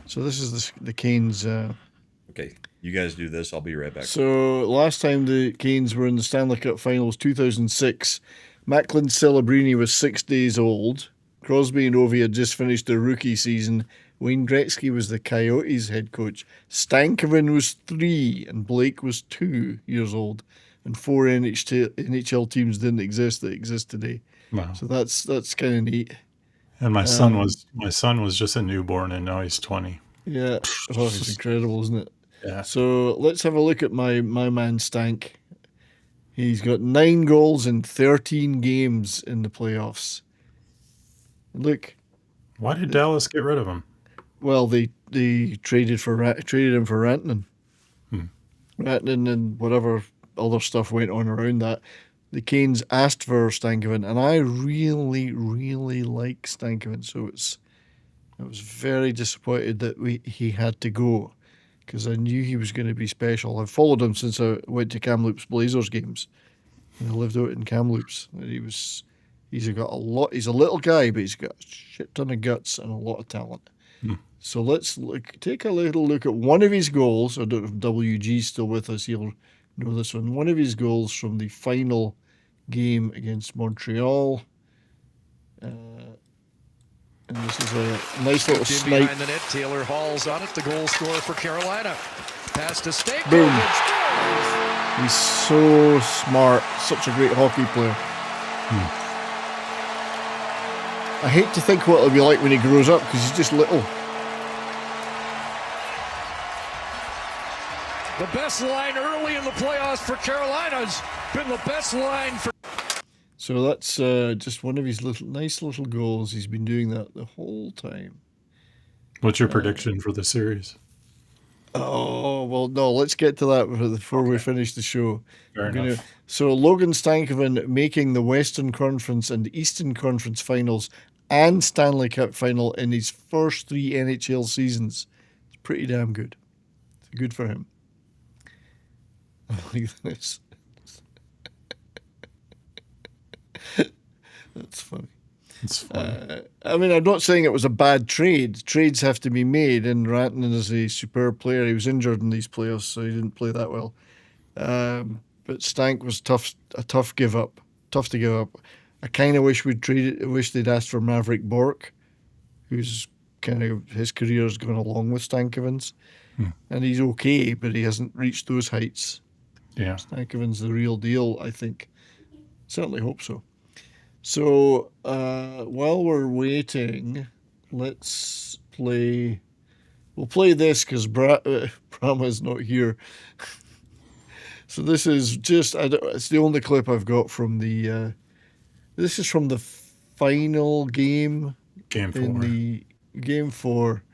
So this is the Canes. Okay, you guys do this. I'll be right back. So last time the Canes were in the Stanley Cup Finals, 2006, Macklin Celebrini was 6 days old. Crosby and Ovi had just finished their rookie season. Wayne Gretzky was the Coyotes head coach. Stankoven was 3 and Blake was 2 years old. And 4 NHL teams didn't exist that exist today. Wow. So that's kind of neat. And my son was just a newborn and now he's 20. Yeah. Oh, it's incredible, isn't it? Yeah. So let's have a look at my man Stank. He's got 9 goals in 13 games in the playoffs. Look. Why did Dallas get rid of him? Well, they traded him for Rantanen. Rantanen and whatever other stuff went on around that. The Canes asked for Stankoven, and I really, really like Stankoven. So I was very disappointed that he had to go because I knew he was going to be special. I've followed him since I went to Kamloops Blazers games. And I lived out in Kamloops. He's got a lot. He's a little guy, but he's got a shit ton of guts and a lot of talent. So let's take a little look at one of his goals. I don't know if WG's still with us. He'll know this one. One of his goals from the final game against Montreal. And And this is a nice little In snipe. behind the net, Taylor Hall's on it, the goal scorer for Carolina. Pass to Stank. Boom. He's so smart. Such a great hockey player. I hate to think what it'll be like when he grows up because he's just little. The best line early in the playoffs for Carolina's been the best line for. So that's just one of his nice little goals. He's been doing that the whole time. What's your prediction for the series? Oh, well, no, let's get to that before we finish the show. Fair enough. So Logan Stankoven making the Western Conference and Eastern Conference finals and Stanley Cup final in his first 3 NHL seasons. It's pretty damn good. It's good for him. Look at this. That's funny. It's fun. I mean, I'm not saying it was a bad trade. Trades have to be made, and Rantanen is a superb player. He was injured in these playoffs, so he didn't play that well. But Stank was a tough give up. Tough to give up. I kind of wish they'd asked for Maverick Bork, who's kind of his career has gone along with Stankoven's, and he's okay, but he hasn't reached those heights. Yeah, Stankoven's the real deal, I think. Certainly hope so. So while we're waiting, let's play. We'll play this because Brahma's not here. So this is just. It's the only clip I've got from the. This is from the final game. Game 4. In the game 4,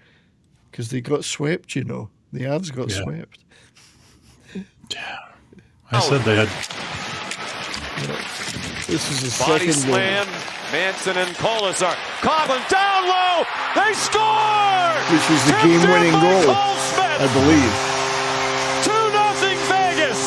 because they got swept. You know, the Avs got swept. Yeah, I said they had. This is the Body second slam, goal. Manson and Colasar. Coughlin down low. They scored! Which was the Tipped in game-winning by goal, Cole Smith. I believe. 2-0 Vegas.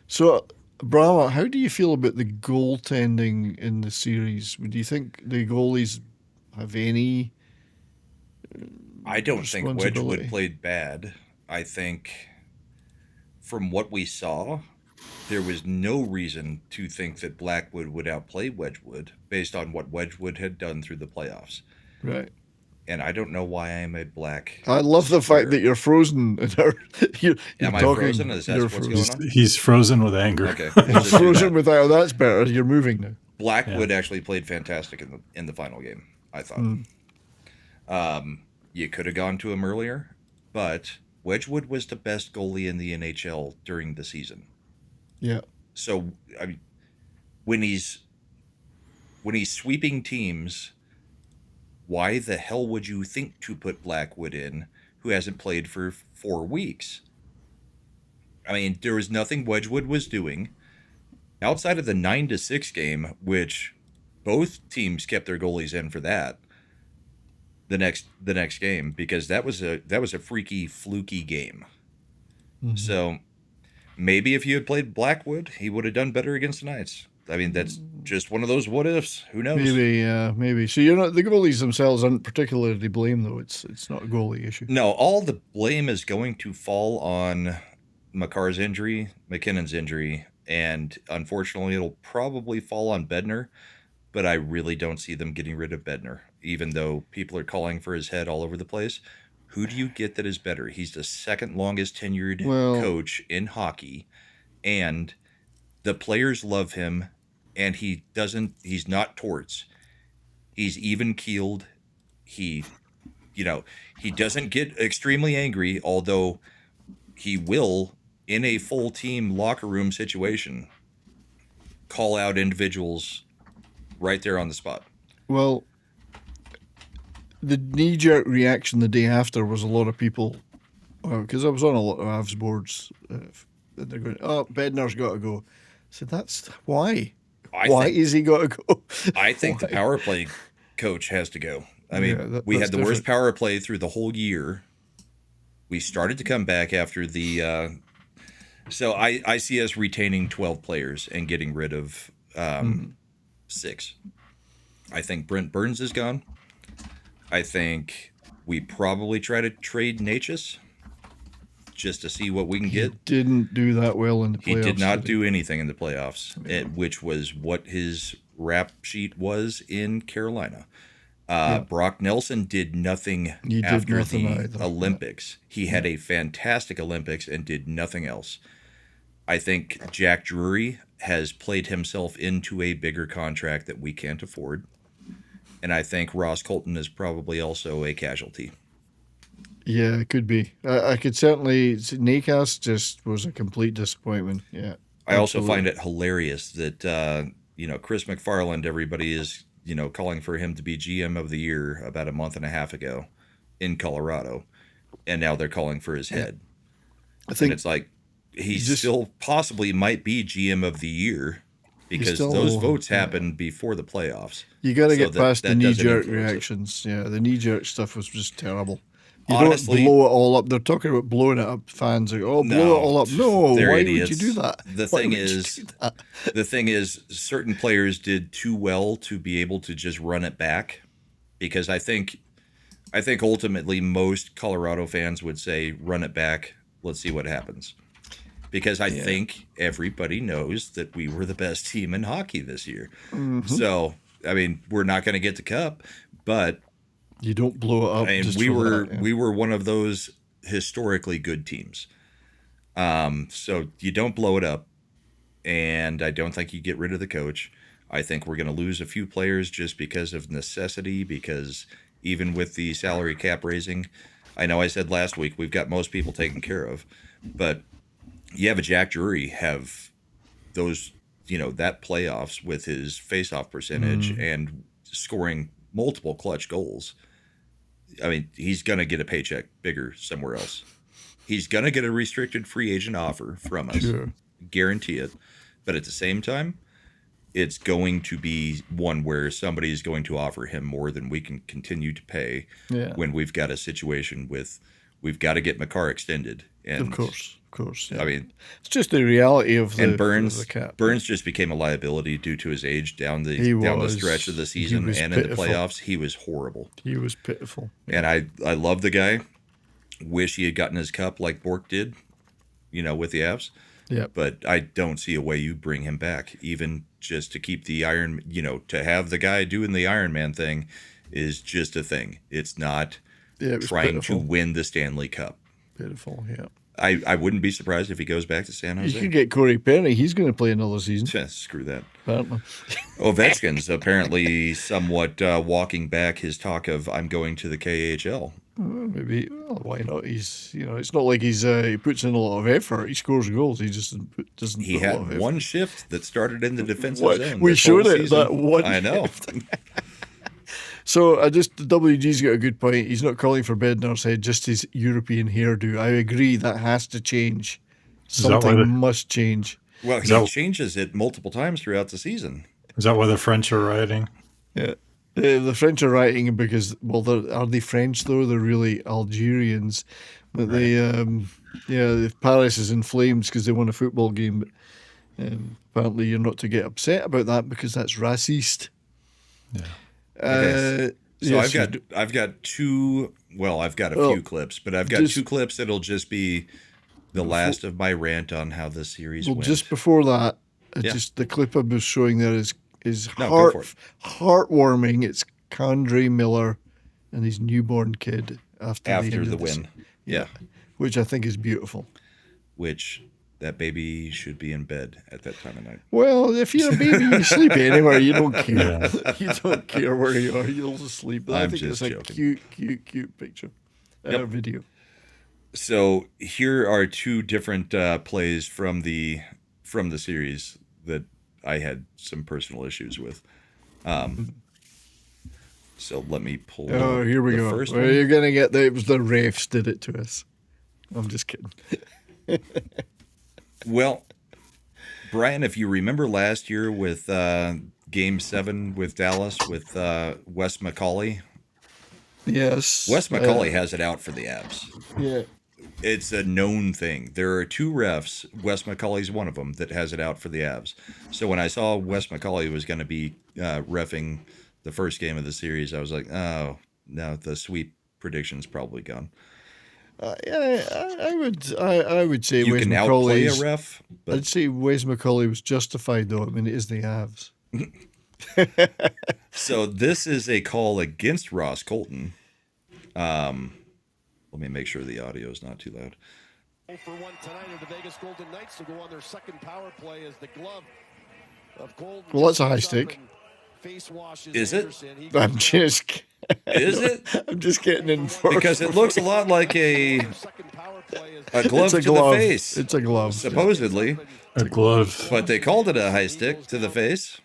So, Brahma, how do you feel about the goaltending in the series? Do you think the goalies have any? I don't think Responsibility. Wedgwood played bad. I think from what we saw, there was no reason to think that Blackwood would outplay Wedgwood based on what Wedgwood had done through the playoffs. Right. And I don't know why I'm a black. I love the fact that you're frozen. You're Am I talking, frozen? Is that you're what's frozen. going on? He's frozen with anger. Okay. He's frozen without. Oh, that's better. You're moving now. Blackwood actually played fantastic in the final game, I thought. You could have gone to him earlier, but Wedgwood was the best goalie in the NHL during the season. Yeah. So, I mean, when he's sweeping teams, why the hell would you think to put Blackwood in, who hasn't played for 4 weeks? I mean, there was nothing Wedgwood was doing outside of the 9-6 game, which both teams kept their goalies in for that. The next game, because that was a freaky, fluky game. Mm-hmm. So maybe if you had played Blackwood, he would have done better against the Knights. I mean, that's just one of those what ifs. Who knows? Maybe. So you're not, the goalies themselves aren't particularly to blame, though. It's not a goalie issue. No, all the blame is going to fall on Makar's injury, McKinnon's injury, and unfortunately, it'll probably fall on Bednar. But I really don't see them getting rid of Bednar, even though people are calling for his head all over the place. Who do you get that is better? He's the second longest tenured coach in hockey, and the players love him, and he's not torts. He's even keeled. He doesn't get extremely angry, although he will, in a full team locker room situation, call out individuals right there on the spot. Well, the knee-jerk reaction the day after was a lot of people, because I was on a lot of Avs boards, they're going, oh, Bednar's got to go. So that's why. Why is he got to go? I think the power play coach has to go. I mean, we had the worst power play through the whole year. We started to come back after the... so I see us retaining 12 players and getting rid of 6. I think Brent Burns is gone. I think we probably try to trade Natchez just to see what we can He get. didn't do that well in the playoffs. He did not he? do anything in the playoffs, which was what his rap sheet was in Carolina. Brock Nelson did nothing after the either. Olympics. He had a fantastic Olympics and did nothing else. I think Jack Drury has played himself into a bigger contract that we can't afford. And I think Ross Colton is probably also a casualty. Yeah, it could be. I could certainly. Nakas just was a complete disappointment. Yeah. I also find it hilarious that, Chris McFarland, everybody is, calling for him to be GM of the year about a month and a half ago in Colorado. And now they're calling for his head. I think it's like he still possibly might be GM of the year because those votes happened before the playoffs. You got to get past the knee-jerk reactions. Yeah, the knee-jerk stuff was just terrible. You honestly, don't blow it all up. They're talking about blowing it up. Fans are, blow it all up. No, why idiots. Would you do that? The thing is, certain players did too well to be able to just run it back, because I think ultimately most Colorado fans would say, run it back. Let's see what happens. Because I think everybody knows that we were the best team in hockey this year. Mm-hmm. So, I mean, we're not going to get the cup, but you don't blow it up. I mean, we were one of those historically good teams. So you don't blow it up, and I don't think you get rid of the coach. I think we're going to lose a few players just because of necessity, because even with the salary cap raising, I know I said last week we've got most people taken care of, but you have a Jack Drury have those, that playoffs with his faceoff percentage and scoring multiple clutch goals. I mean, he's going to get a paycheck bigger somewhere else. He's going to get a restricted free agent offer from us. Sure. Guarantee it. But at the same time, it's going to be one where somebody is going to offer him more than we can continue to pay when we've got a situation with we've got to get Makar extended. And of course. Yeah. I mean, it's just the reality of the Burns. The cap. Burns just became a liability due to his age down the stretch of the season and in the playoffs. He was horrible. He was pitiful. And I love the guy. Wish he had gotten his cup like Bork did, with the Avs. Yeah. But I don't see a way you bring him back, even just to keep the Iron. To have the guy doing the Iron Man thing is just a thing. It's not trying to win the Stanley Cup. Pitiful. Yeah. I wouldn't be surprised if he goes back to San Jose. You could get Corey Perry. He's going to play another season. Screw that. Apparently. Ovechkin's apparently somewhat walking back his talk of, I'm going to the KHL. Maybe. Well, why not? He's, it's not like he puts in a lot of effort. He scores goals. He just doesn't. He had one shift that started in the defensive zone. We showed it that one. I know. So the WG's got a good point. He's not calling for Bednar's head, just his European hairdo. I agree, that has to change. Something must change. Well, he changes it multiple times throughout the season. Is that why the French are rioting? Yeah. The French are writing because, are they French though? They're really Algerians. But Paris is in flames because they won a football game. But apparently you're not to get upset about that because that's racist. Yeah. Okay. I've got two. Well, I've got a few clips, but I've got two clips that'll just be the last of my rant on how this series went. Just before that, just the clip I was showing there is heartwarming. It's Condre Miller and his newborn kid after the win. Yeah. Which I think is beautiful. Which that baby should be in bed at that time of night. Well, if you're a baby, you sleep anywhere. You don't care. You don't care where you are. You'll just sleep. I think it's a cute picture. Video. So here are two different plays from the series that I had some personal issues with. So let me pull. Oh, here we go. First you're gonna get it was the refs did it to us. I'm just kidding. Well, Brian, if you remember last year with Game 7 with Dallas with Wes McCauley. Yes. Wes McCauley has it out for the Avs. Yeah. It's a known thing. There are two refs, Wes McCauley's one of them, that has it out for the Avs. So when I saw Wes McCauley was going to be reffing the first game of the series, I was like, oh, no, the sweep prediction's probably gone. I would say You Wes can outplay a McCauley's. ref, but I'd say Wes McCauley was justified, though. I mean, it is the Avs. so this is a call against Ross Colton. Let me make sure the audio is not too loud. For one tonight of the Vegas Golden Knights to go on their second power play as the glove of Golden. Well, that's a high stick. Face washes Is it? Anderson. I'm just. Is it? I'm just getting in first. Because it looks a lot like a glove It's a to glove. the face. It's a glove. Supposedly. A glove. But they called it a high stick to the face.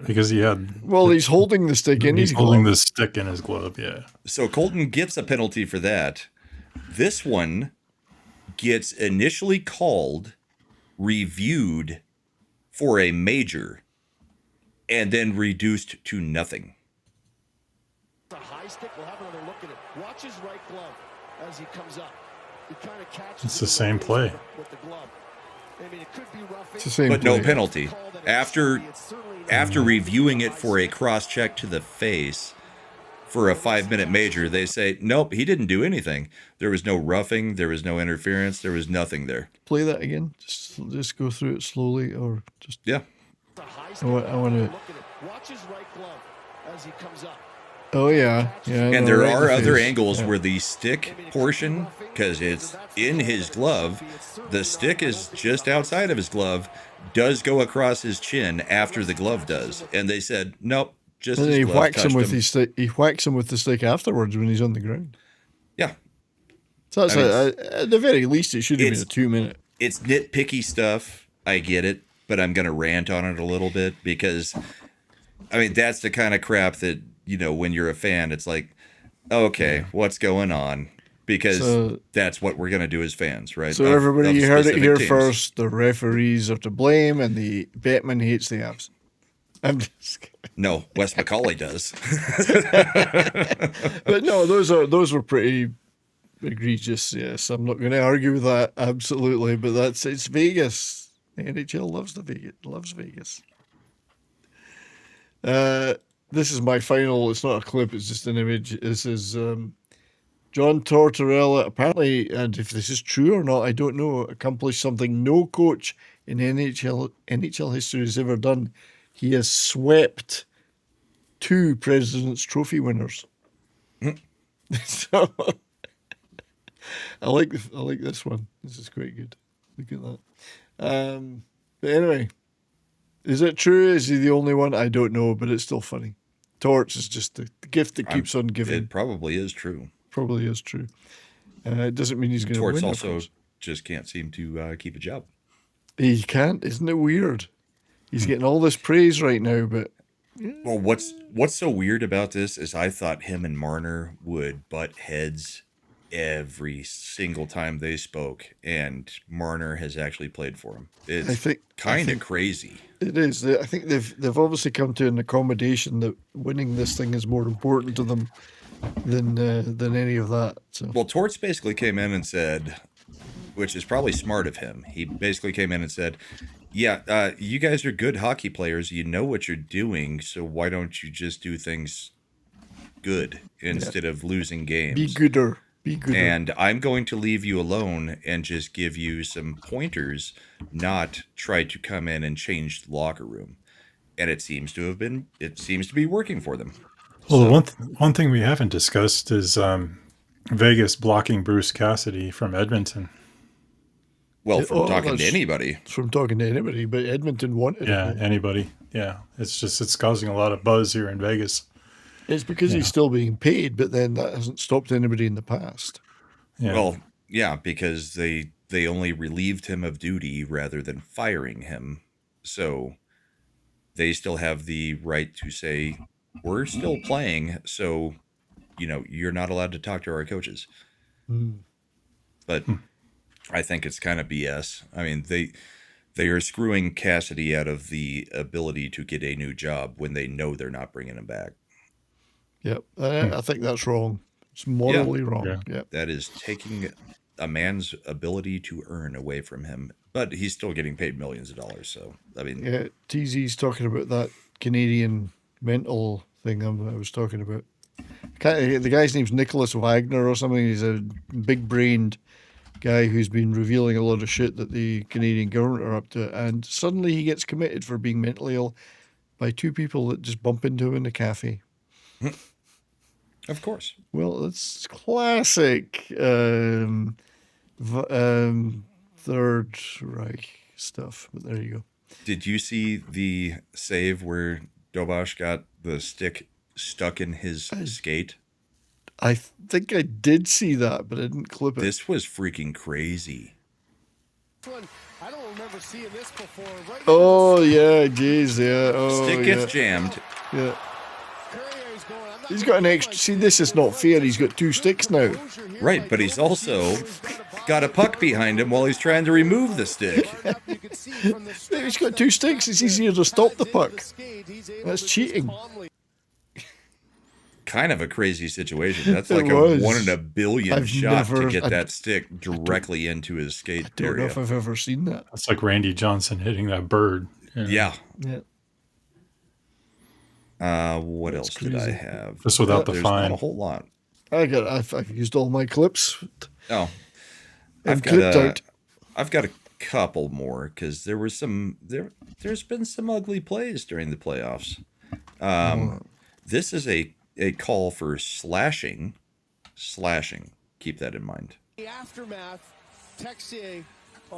Because he had. Well, he's holding the stick in his He's holding glove. the stick in his glove, yeah. So Colton gets a penalty for that. This one gets initially called, reviewed for a major, and then reduced to nothing. The high stick. We'll have another look at it. Watch his right glove as he comes up. He kind of catches. It's the same play. With the glove. I mean, it could be roughing. It's the same But no play. penalty. After reviewing it for a cross-check to the face for a 5-minute major, they say, nope, he didn't do anything. There was no roughing. There was no interference. There was nothing there. Play that again. Just go through it slowly, or just. Yeah. I want to. Watch his right glove as he comes up. Oh yeah, yeah. And no, there right in are the other face. angles Yeah. where the stick portion, because it's in his glove, the stick is just outside of his glove, does go across his chin after the glove does. And they said, nope, just And then his he glove whacks him touched with him. his stick. He whacks him with the stick afterwards when he's on the ground. Yeah. So that's I mean, at the very least, it should have been a it's- 2-minute. It's nitpicky stuff. I get it, but I'm going to rant on it a little bit because, I mean, that's the kind of crap that, you know, when you're a fan, it's like, okay, what's going on? Because So- that's what we're going to do as fans, right? So Of- everybody, of you heard it specific here teams. first. The referees are to blame, and the Batman hates the Avs. I'm just kidding. No, Wes McCauley does. But no, those were pretty egregious. Yes, I'm not going to argue with that. Absolutely, but it's Vegas. The NHL loves Vegas. This is my final. It's not a clip. It's just an image. This is John Tortorella. Apparently, and if this is true or not, I don't know. Accomplished something no coach in NHL history has ever done. He has swept 2 President's Trophy winners. So I like this one. This is quite good. Look at that. But anyway, is it true? Is he the only one? I don't know, but it's still funny. Torch is just the gift that keeps on giving. It probably is true. Probably is true. It doesn't mean he's going to win. Torts of also course. just can't seem to keep a job. He can't. Isn't it weird? He's getting all this praise right now, but Well, what's so weird about this is I thought him and Marner would butt heads every single time they spoke, and Marner has actually played for him. It's kind of crazy. It is. I think they've obviously come to an accommodation that winning this thing is more important to them than any of that. So Well, Torts basically came in and said, which is probably smart of him. He basically came in and said, yeah, you guys are good hockey players. You know what you're doing, so why don't you just do things good instead of losing games? be gooder. Be gooder. And I'm going to leave you alone and just give you some pointers, not try to come in and change the locker room. And it seems to be working for them. Well, one thing we haven't discussed is Vegas blocking Bruce Cassidy from Edmonton. Well, from talking to that's anybody. From talking to anybody, but Edmonton wanted Yeah, it. anybody. Yeah, it's causing a lot of buzz here in Vegas. It's because he's still being paid, but then that hasn't stopped anybody in the past. Yeah. Well, yeah, because they only relieved him of duty rather than firing him. So they still have the right to say, we're still playing, so, you know, you're not allowed to talk to our coaches. But I think it's kind of BS. I mean, they are screwing Cassidy out of the ability to get a new job when they know they're not bringing him back. Yep. I think that's wrong. It's morally wrong. Yeah. Yep. That is taking a man's ability to earn away from him. But he's still getting paid millions of dollars. So, I mean, Yeah. TZ's talking about that Canadian mental thing I was talking about. The guy's name's Nicholas Wagner or something. He's a big-brained guy who's been revealing a lot of shit that the Canadian government are up to, and suddenly he gets committed for being mentally ill by two people that just bump into him in the cafe. Of course. Well, it's classic Third Reich stuff, but there you go. Did you see the save where Dobosh got the stick stuck in his skate? I think I did see that, but I didn't clip it. This was freaking crazy. I don't remember seeing this before. Right Oh, yeah, geez, yeah. Oh, Stick gets jammed. Yeah. He's got an extra. See, this is not fair. He's got two sticks now. Right, but he's also got a puck behind him while he's trying to remove the stick. He's got two sticks. It's easier to stop the puck. That's cheating. Kind of a crazy situation. That's like It a was. 1 in a billion I've shot never- to get I- that stick directly into his skate I don't know area. if I've ever seen that. That's like Randy Johnson hitting that bird. Yeah. Yeah. What else did I crazy. have? Just without the There's fine. not a whole lot. I've used all my clips. Oh, And clipped out. I've got a couple more because there's been some ugly plays during the playoffs. This is a call for slashing. Keep that in mind. The aftermath, Texier,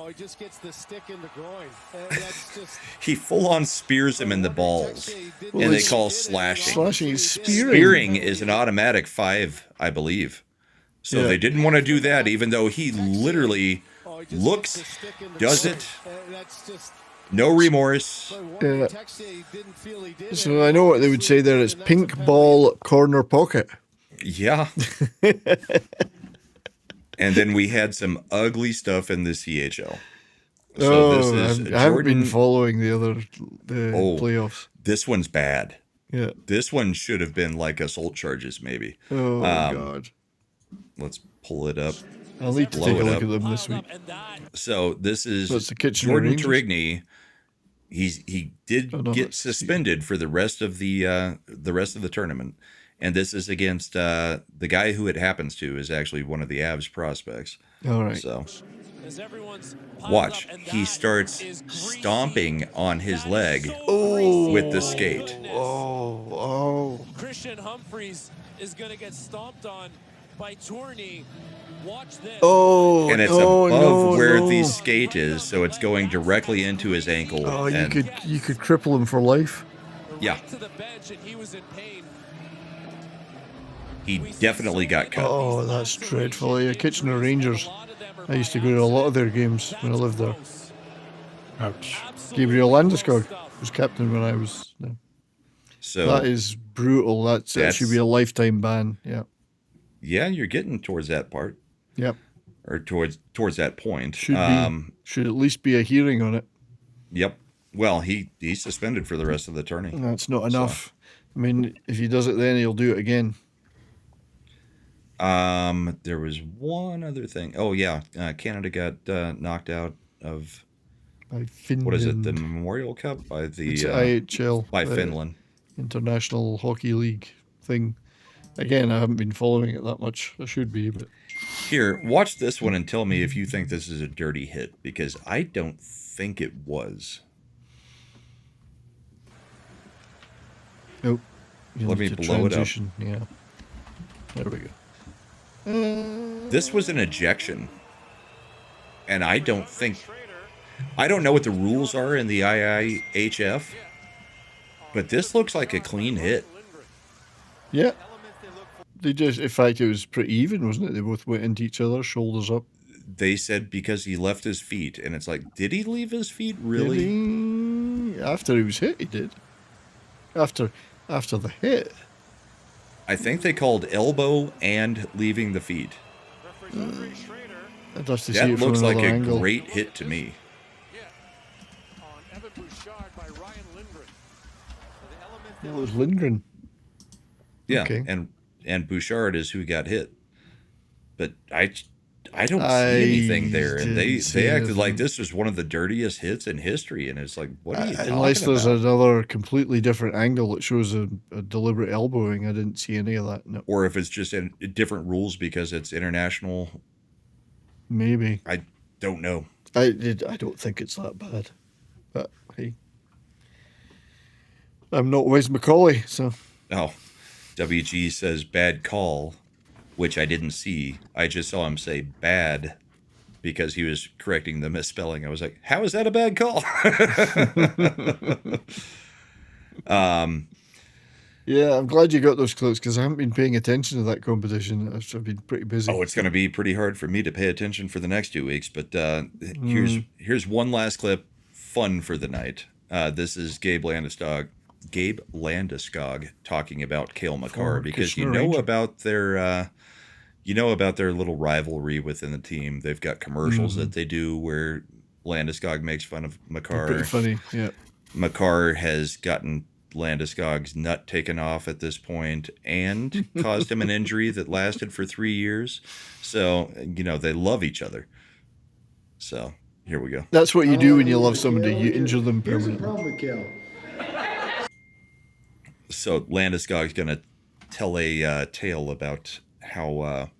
he just gets the stick in the groin. That's just He full on spears him in the balls, Well, and they it's- call slashing. Slashing is spearing. Spearing is an automatic 5, I believe. So Yeah. they didn't want to do that, even though he literally looks, does it, that's just no remorse. Yeah. Texier didn't feel he did. So I know what they would say there. It's pink ball corner pocket. Yeah. And then we had some ugly stuff in the CHL. So this is I haven't been Jordan. following the Oh. playoffs. This one's bad. Yeah. This one should have been like assault charges, maybe. Oh God. Let's pull it up. I'll need to blow take a it look up. at them this week. So this is That's the Kitchener Jordan Rangers. Trigny. He did Oh, no, get that's- suspended for the rest of the tournament, and this is against the guy who it happens to is actually one of the Avs prospects. All right. So watch, he starts stomping on his leg with the skate. Oh. Christian Humphreys is going to get stomped on by Tourney. Watch this. Oh. And it's no, above no, where no. the skate is, so it's going directly into his ankle. Oh, and you could cripple him for life. yeah, To the bench, and he was in pain. he definitely got cut. Oh, that's dreadful. Yeah, Kitchener Rangers. I used to go to a lot of their games when I lived there. Ouch. Gabriel Landeskog was captain when I was there. So That is brutal. That should be a lifetime ban. Yeah. yeah, you're getting towards that part, Yep. or towards that point. Should at least be a hearing on it. Yep. Well, he's suspended for the rest of the tourney. That's not enough. I mean, if he does it then, he'll do it again. There was one other thing. Oh yeah, Canada got knocked out of By Finland. what is it? The Memorial Cup by the It's IHL. by Finland. International Hockey League thing. Again, I haven't been following it that much. I should be, but Here, watch this one and tell me if you think this is a dirty hit, because I don't think it was. nope. You'll Let need me to blow it up. transition. Yeah. There we go. This was an ejection. And I don't know what the rules are in the IIHF, but this looks like a clean hit. Yeah. They just, in fact, it was pretty even, wasn't it? They both went into each other, shoulders up. They said because he left his feet, and it's like, did he leave his feet really? Did he? After he was hit, he did. After the hit. I think they called elbow and leaving the feet. I'd have to see That it from looks like another a angle. great hit to me. It was Lindgren. Yeah, Okay. and Bouchard is who got hit. But I don't see anything there, and didn't see they acted like anything. this was one of the dirtiest hits in history, and it's like, what are you talking Unless there's about? another completely different angle that shows a deliberate elbowing, I didn't see any of that. No, Or if it's just in different rules because it's international. maybe I don't know. I don't think it's that bad, but hey, I'm not Wes Macaulay, so Oh, WG says bad call, which I didn't see. I just saw him say bad because he was correcting the misspelling. I was like, how is that a bad call? yeah, I'm glad you got those clips because I haven't been paying attention to that competition. I've been pretty busy. Oh, it's going to be pretty hard for me to pay attention for the next 2 weeks. But here's one last clip, fun for the night. This is Gabe Landeskog talking about Cale Makar, because you know about their little rivalry within the team. They've got commercials that they do where Landeskog makes fun of Makar. Pretty funny, yeah. Makar has gotten Landeskog's nut taken off at this point and caused him an injury that lasted for 3 years. So, they love each other. So, here we go. That's what you do when you love somebody. You injure them Here's the permanently. problem with Cale. So, Landeskog's going to tell a tale about how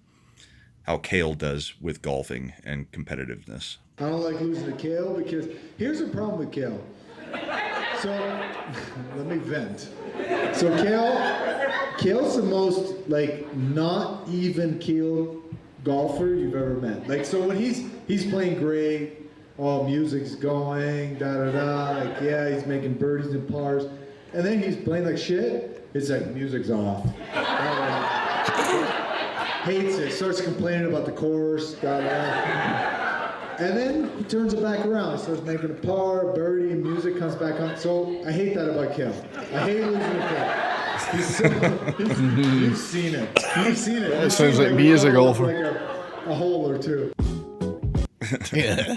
Cale does with golfing and competitiveness. I don't like losing to Cale because here's the problem with Cale. So, let me vent. So Cale's the most, not even keel golfer you've ever met. So when he's playing great, music's going, da-da-da, he's making birdies and pars. And then he's playing like shit, it's like, music's off. Hates it, starts complaining about the course, da-da-da. And then he turns it back around. He starts making a par, a birdie, and music comes back on. So I hate that about Cale. I hate losing to Cale. You've seen it. You've seen it. That sounds like me as a golfer. Like a hole or two. Yeah.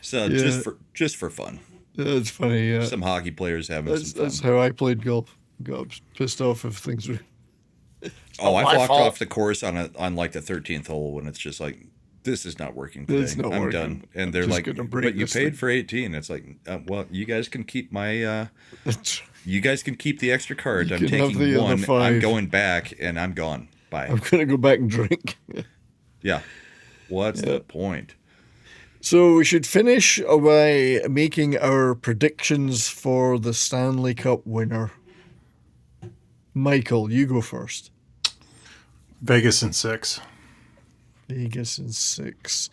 So just for fun. That's funny, yeah. Some hockey players having some fun. That's how I played golf. Got pissed off if things were... Oh, I've walked off the course on the 13th hole when it's just like, this is not working today. It's not I'm working. done. And they're Just like, gonna break but you this paid thing. for 18. It's like, well, you guys can keep my, you guys can keep the extra card. You I'm can have taking the other one. 5. I'm going back and I'm gone. Bye. I'm going to go back and drink. Yeah. What's the point? So we should finish by making our predictions for the Stanley Cup winner. Michael, you go first. Vegas in 6. Vegas in 6.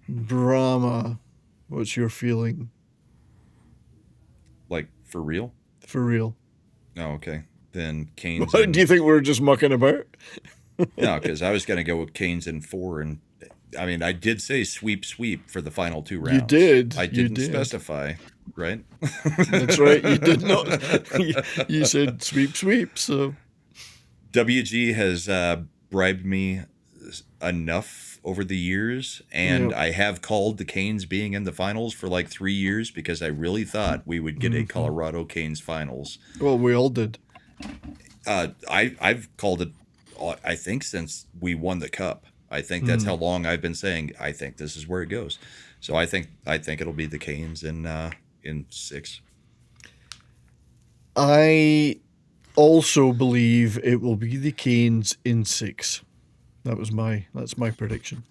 Brahma, what's your feeling? Like, for real? For real. Oh, okay. Then Canes. Do you think we're just mucking about? No, because I was going to go with Canes in 4. And I mean, I did say sweep for the final 2 rounds. You did. I didn't specify, right? That's right. You did not. You said sweep. So WG has bribed me enough over the years, and I have called the Canes being in the finals for like 3 years because I really thought we would get a Colorado Canes finals. Well, we all did. I've called it, I think, since we won the cup. I think that's how long I've been saying I think this is where it goes. So I think it'll be the Canes in 6. I also believe it will be the Canes in 6. That's my prediction.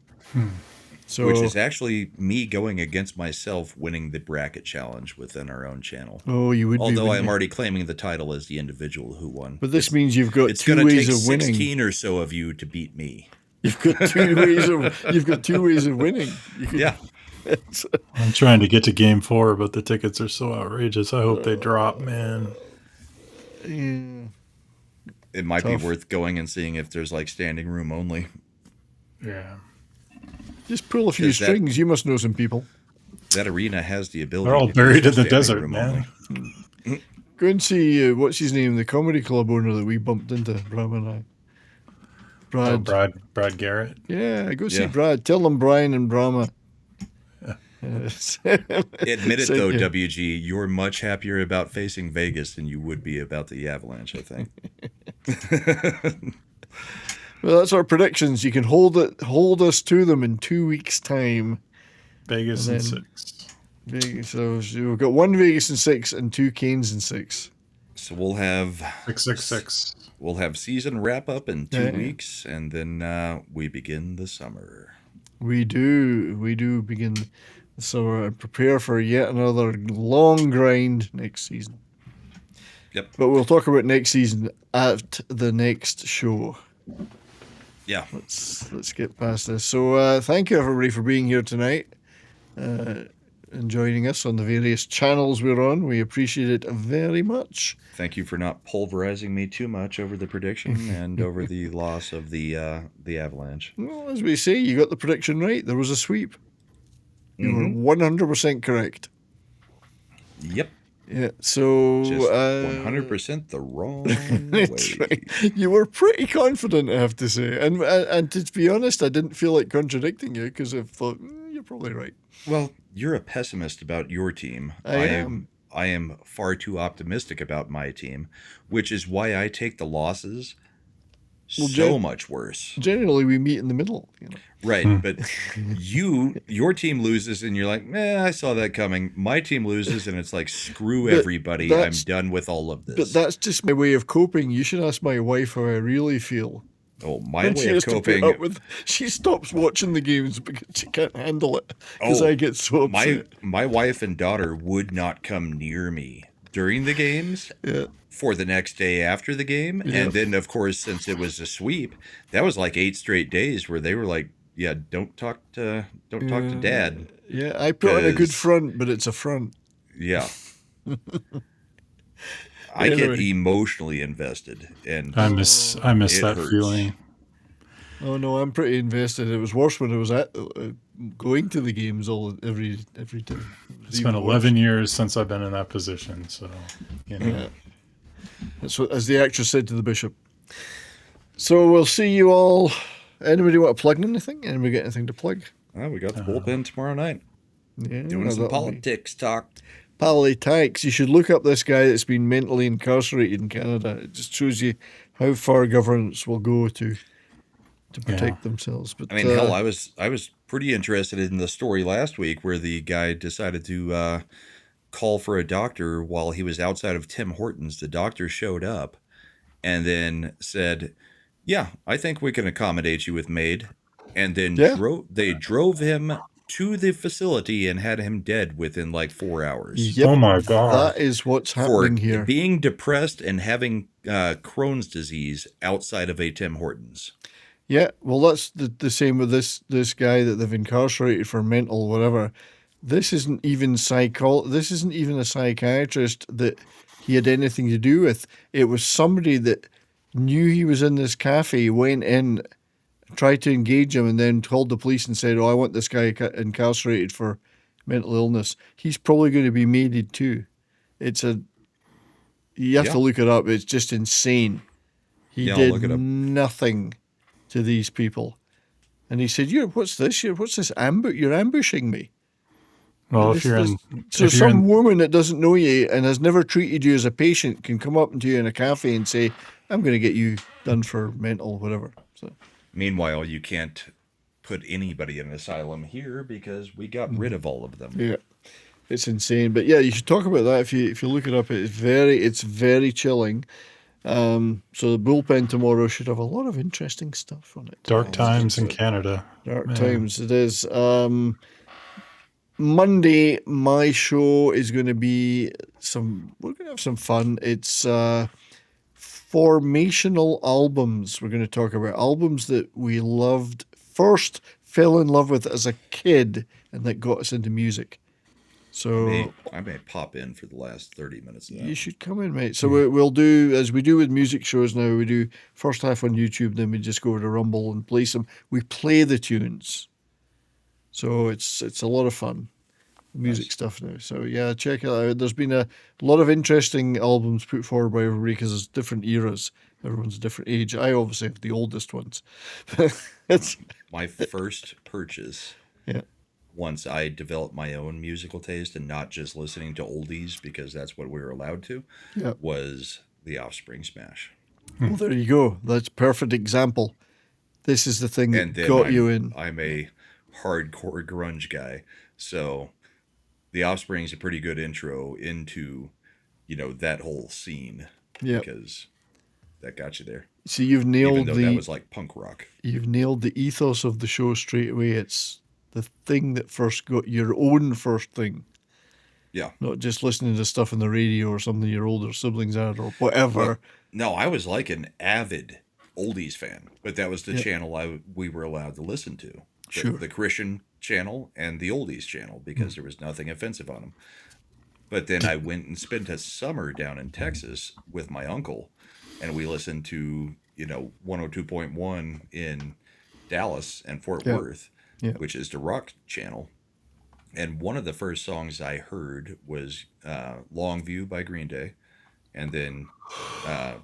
So, which is actually me going against myself winning the bracket challenge within our own channel. Oh, you would. Although I'm already claiming the title as the individual who won. But this means you've got it's 2 going to ways take of winning. 16 or so of you to beat me. You've got 2 ways of. You've got 2 ways of winning. Yeah. I'm trying to get to Game 4, but the tickets are so outrageous. I hope they drop, man. Yeah. It might be worth going and seeing if there's like standing room only. Yeah. Just pull a few strings. You must know some people. That arena has the ability. They're all to buried do in the standing desert, room man. only. Go and see what's his name, the comedy club owner that we bumped into, Brahma and I. Brad. Brad Garrett. Yeah, go see Brad. Tell them Brian and Brahma. Admit it though, WG, you're much happier about facing Vegas than you would be about the Avalanche, I think. Well, that's our predictions. You can hold us to them in 2 weeks' time. Vegas and 6. Vegas, so we've got 1 Vegas and 6 and 2 Canes and 6. So we'll have 666. We'll have season wrap up in 2 weeks, and then we begin the summer. We do begin the summer and prepare for yet another long grind next season. Yep. But we'll talk about next season at the next show. Yeah. Let's get past this. So thank you everybody for being here tonight and joining us on the various channels we're on. We appreciate it very much. Thank you for not pulverizing me too much over the prediction and over the loss of the Avalanche. Well, as we say, you got the prediction right. There was a sweep. You were 100% correct. Yep. Yeah, so... Just 100% the wrong way. Right. You were pretty confident, I have to say. And to be honest, I didn't feel like contradicting you because I thought, you're probably right. Well, you're a pessimist about your team. I am far too optimistic about my team, which is why I take the losses much worse. Generally, we meet in the middle. You know? Right, but your team loses and you're like, I saw that coming. My team loses and it's like, screw everybody. I'm done with all of this. But that's just my way of coping. You should ask my wife how I really feel. Oh, my way of coping. She stops watching the games because she can't handle it because I get so upset. My wife and daughter would not come near me during the games for the next day after the game. Yeah. And then, of course, since it was a sweep, that was like 8 straight days where they were like, don't talk to Dad. Yeah, I put on a good front, but it's a front. Yeah. I get emotionally invested, and I miss that hurts. feeling. Oh no, I'm pretty invested. It was worse when I was at going to the games every time. It's been 11 years since I've been in that position, so you know. Yeah. That's what, as the actress said to the bishop. So we'll see you all. Anybody want to plug anything? Anybody got anything to plug? Oh, we got the bullpen tomorrow night. Yeah, doing some politics talk. Politics. You should look up this guy that's been mentally incarcerated in Canada. It just shows you how far governments will go to protect themselves. But I mean, hell, I was pretty interested in the story last week where the guy decided to call for a doctor while he was outside of Tim Hortons. The doctor showed up and then said, "Yeah, I think we can accommodate you with maid." And then they drove him to the facility and had him dead within like 4 hours. Yep. Oh my God. That is what's happening here. Being depressed and having Crohn's disease outside of a Tim Hortons. Yeah, well, that's the same with this guy that they've incarcerated for mental whatever. This isn't even This isn't even a psychiatrist that he had anything to do with. It was somebody that knew he was in this cafe, went in, tried to engage him, and then called the police and said, "Oh, I want this guy incarcerated for mental illness." He's probably going to be maided too. You have to look it up. It's just insane. He did nothing to these people. And he said, what's this? What's this ambush? You're ambushing me. Well, some woman that doesn't know you and has never treated you as a patient can come up to you in a cafe and say, "I'm going to get you done for mental whatever." So, meanwhile, you can't put anybody in an asylum here because we got rid of all of them. Yeah, it's insane. But yeah, you should talk about that if you look it up. It's very chilling. So the bullpen tomorrow should have a lot of interesting stuff on it. Dark times in Canada. Dark times it is. Monday, my show is going to be we're going to have some fun. It's formational albums. We're going to talk about albums that we first fell in love with as a kid and that got us into music. So I may pop in for the last 30 minutes of that. You should come in, mate. So we'll do, as we do with music shows now, we do first half on YouTube, then we just go over to Rumble and play some. We play the tunes. So it's a lot of fun, music stuff now. So yeah, check it out. There's been a lot of interesting albums put forward by everybody because there's different eras. Everyone's a different age. I obviously have the oldest ones. My first purchase. Yeah. Once I developed my own musical taste and not just listening to oldies because that's what we were allowed to, was the Offspring Smash. Well, there you go. That's a perfect example. this is the thing that And then got you in. I'm a hardcore grunge guy, so The Offspring's a pretty good intro into, that whole scene. Yeah, because that got you there. so you've Even nailed though that was like punk rock. You've nailed the ethos of the show straight away. It's the thing that first got your own first thing. Yeah. Not just listening to stuff on the radio or something your older siblings had or whatever. Well, no, I was like an avid oldies fan, but that was the channel we were allowed to listen to. The Christian channel and the oldies channel, because there was nothing offensive on them. But then I went and spent a summer down in Texas with my uncle, and we listened to, 102.1 in Dallas and Fort Worth, which is the rock channel. And one of the first songs I heard was Longview by Green Day, and then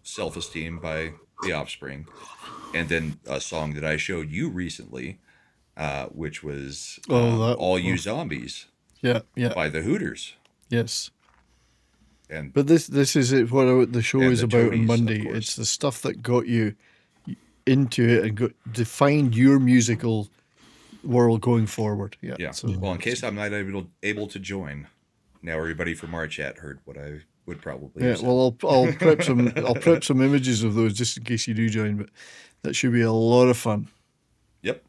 Self-Esteem by The Offspring, and then a song that I showed you recently, which was All You Zombies by the Hooters. Yes. And but this is it. What the show is about Toadies, on Monday. It's the stuff that got you into it and defined your musical world going forward. Yeah. So, well, in case I'm not able to join, now everybody from our chat heard what I would probably. Yeah. Well, I'll prep some images of those just in case you do join. But that should be a lot of fun. Yep.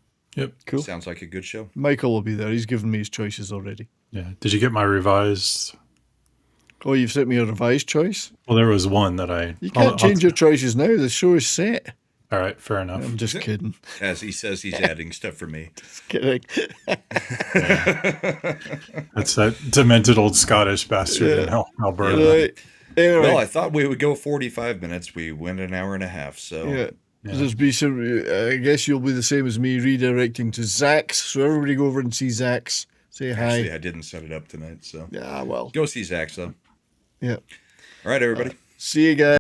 Cool. Sounds like a good show. Michael will be there. He's given me his choices already. Yeah. Did you get my revised? Oh, you've sent me a revised choice? Well, there was one that I... You can't change your choices now. The show is set. All right, fair enough. I'm just kidding. As he says, he's adding stuff for me. Just kidding. That's that demented old Scottish bastard in Alberta. Right. Anyway. Well, I thought we would go 45 minutes. We went an hour and a half, so... Yeah. There's be some, I guess you'll be the same as me, redirecting to Zach's. So everybody go over and see Zach's. Say hi. Actually, I didn't set it up tonight, so... Yeah, well. Go see Zach's, though. Yeah. All right, everybody. See you guys.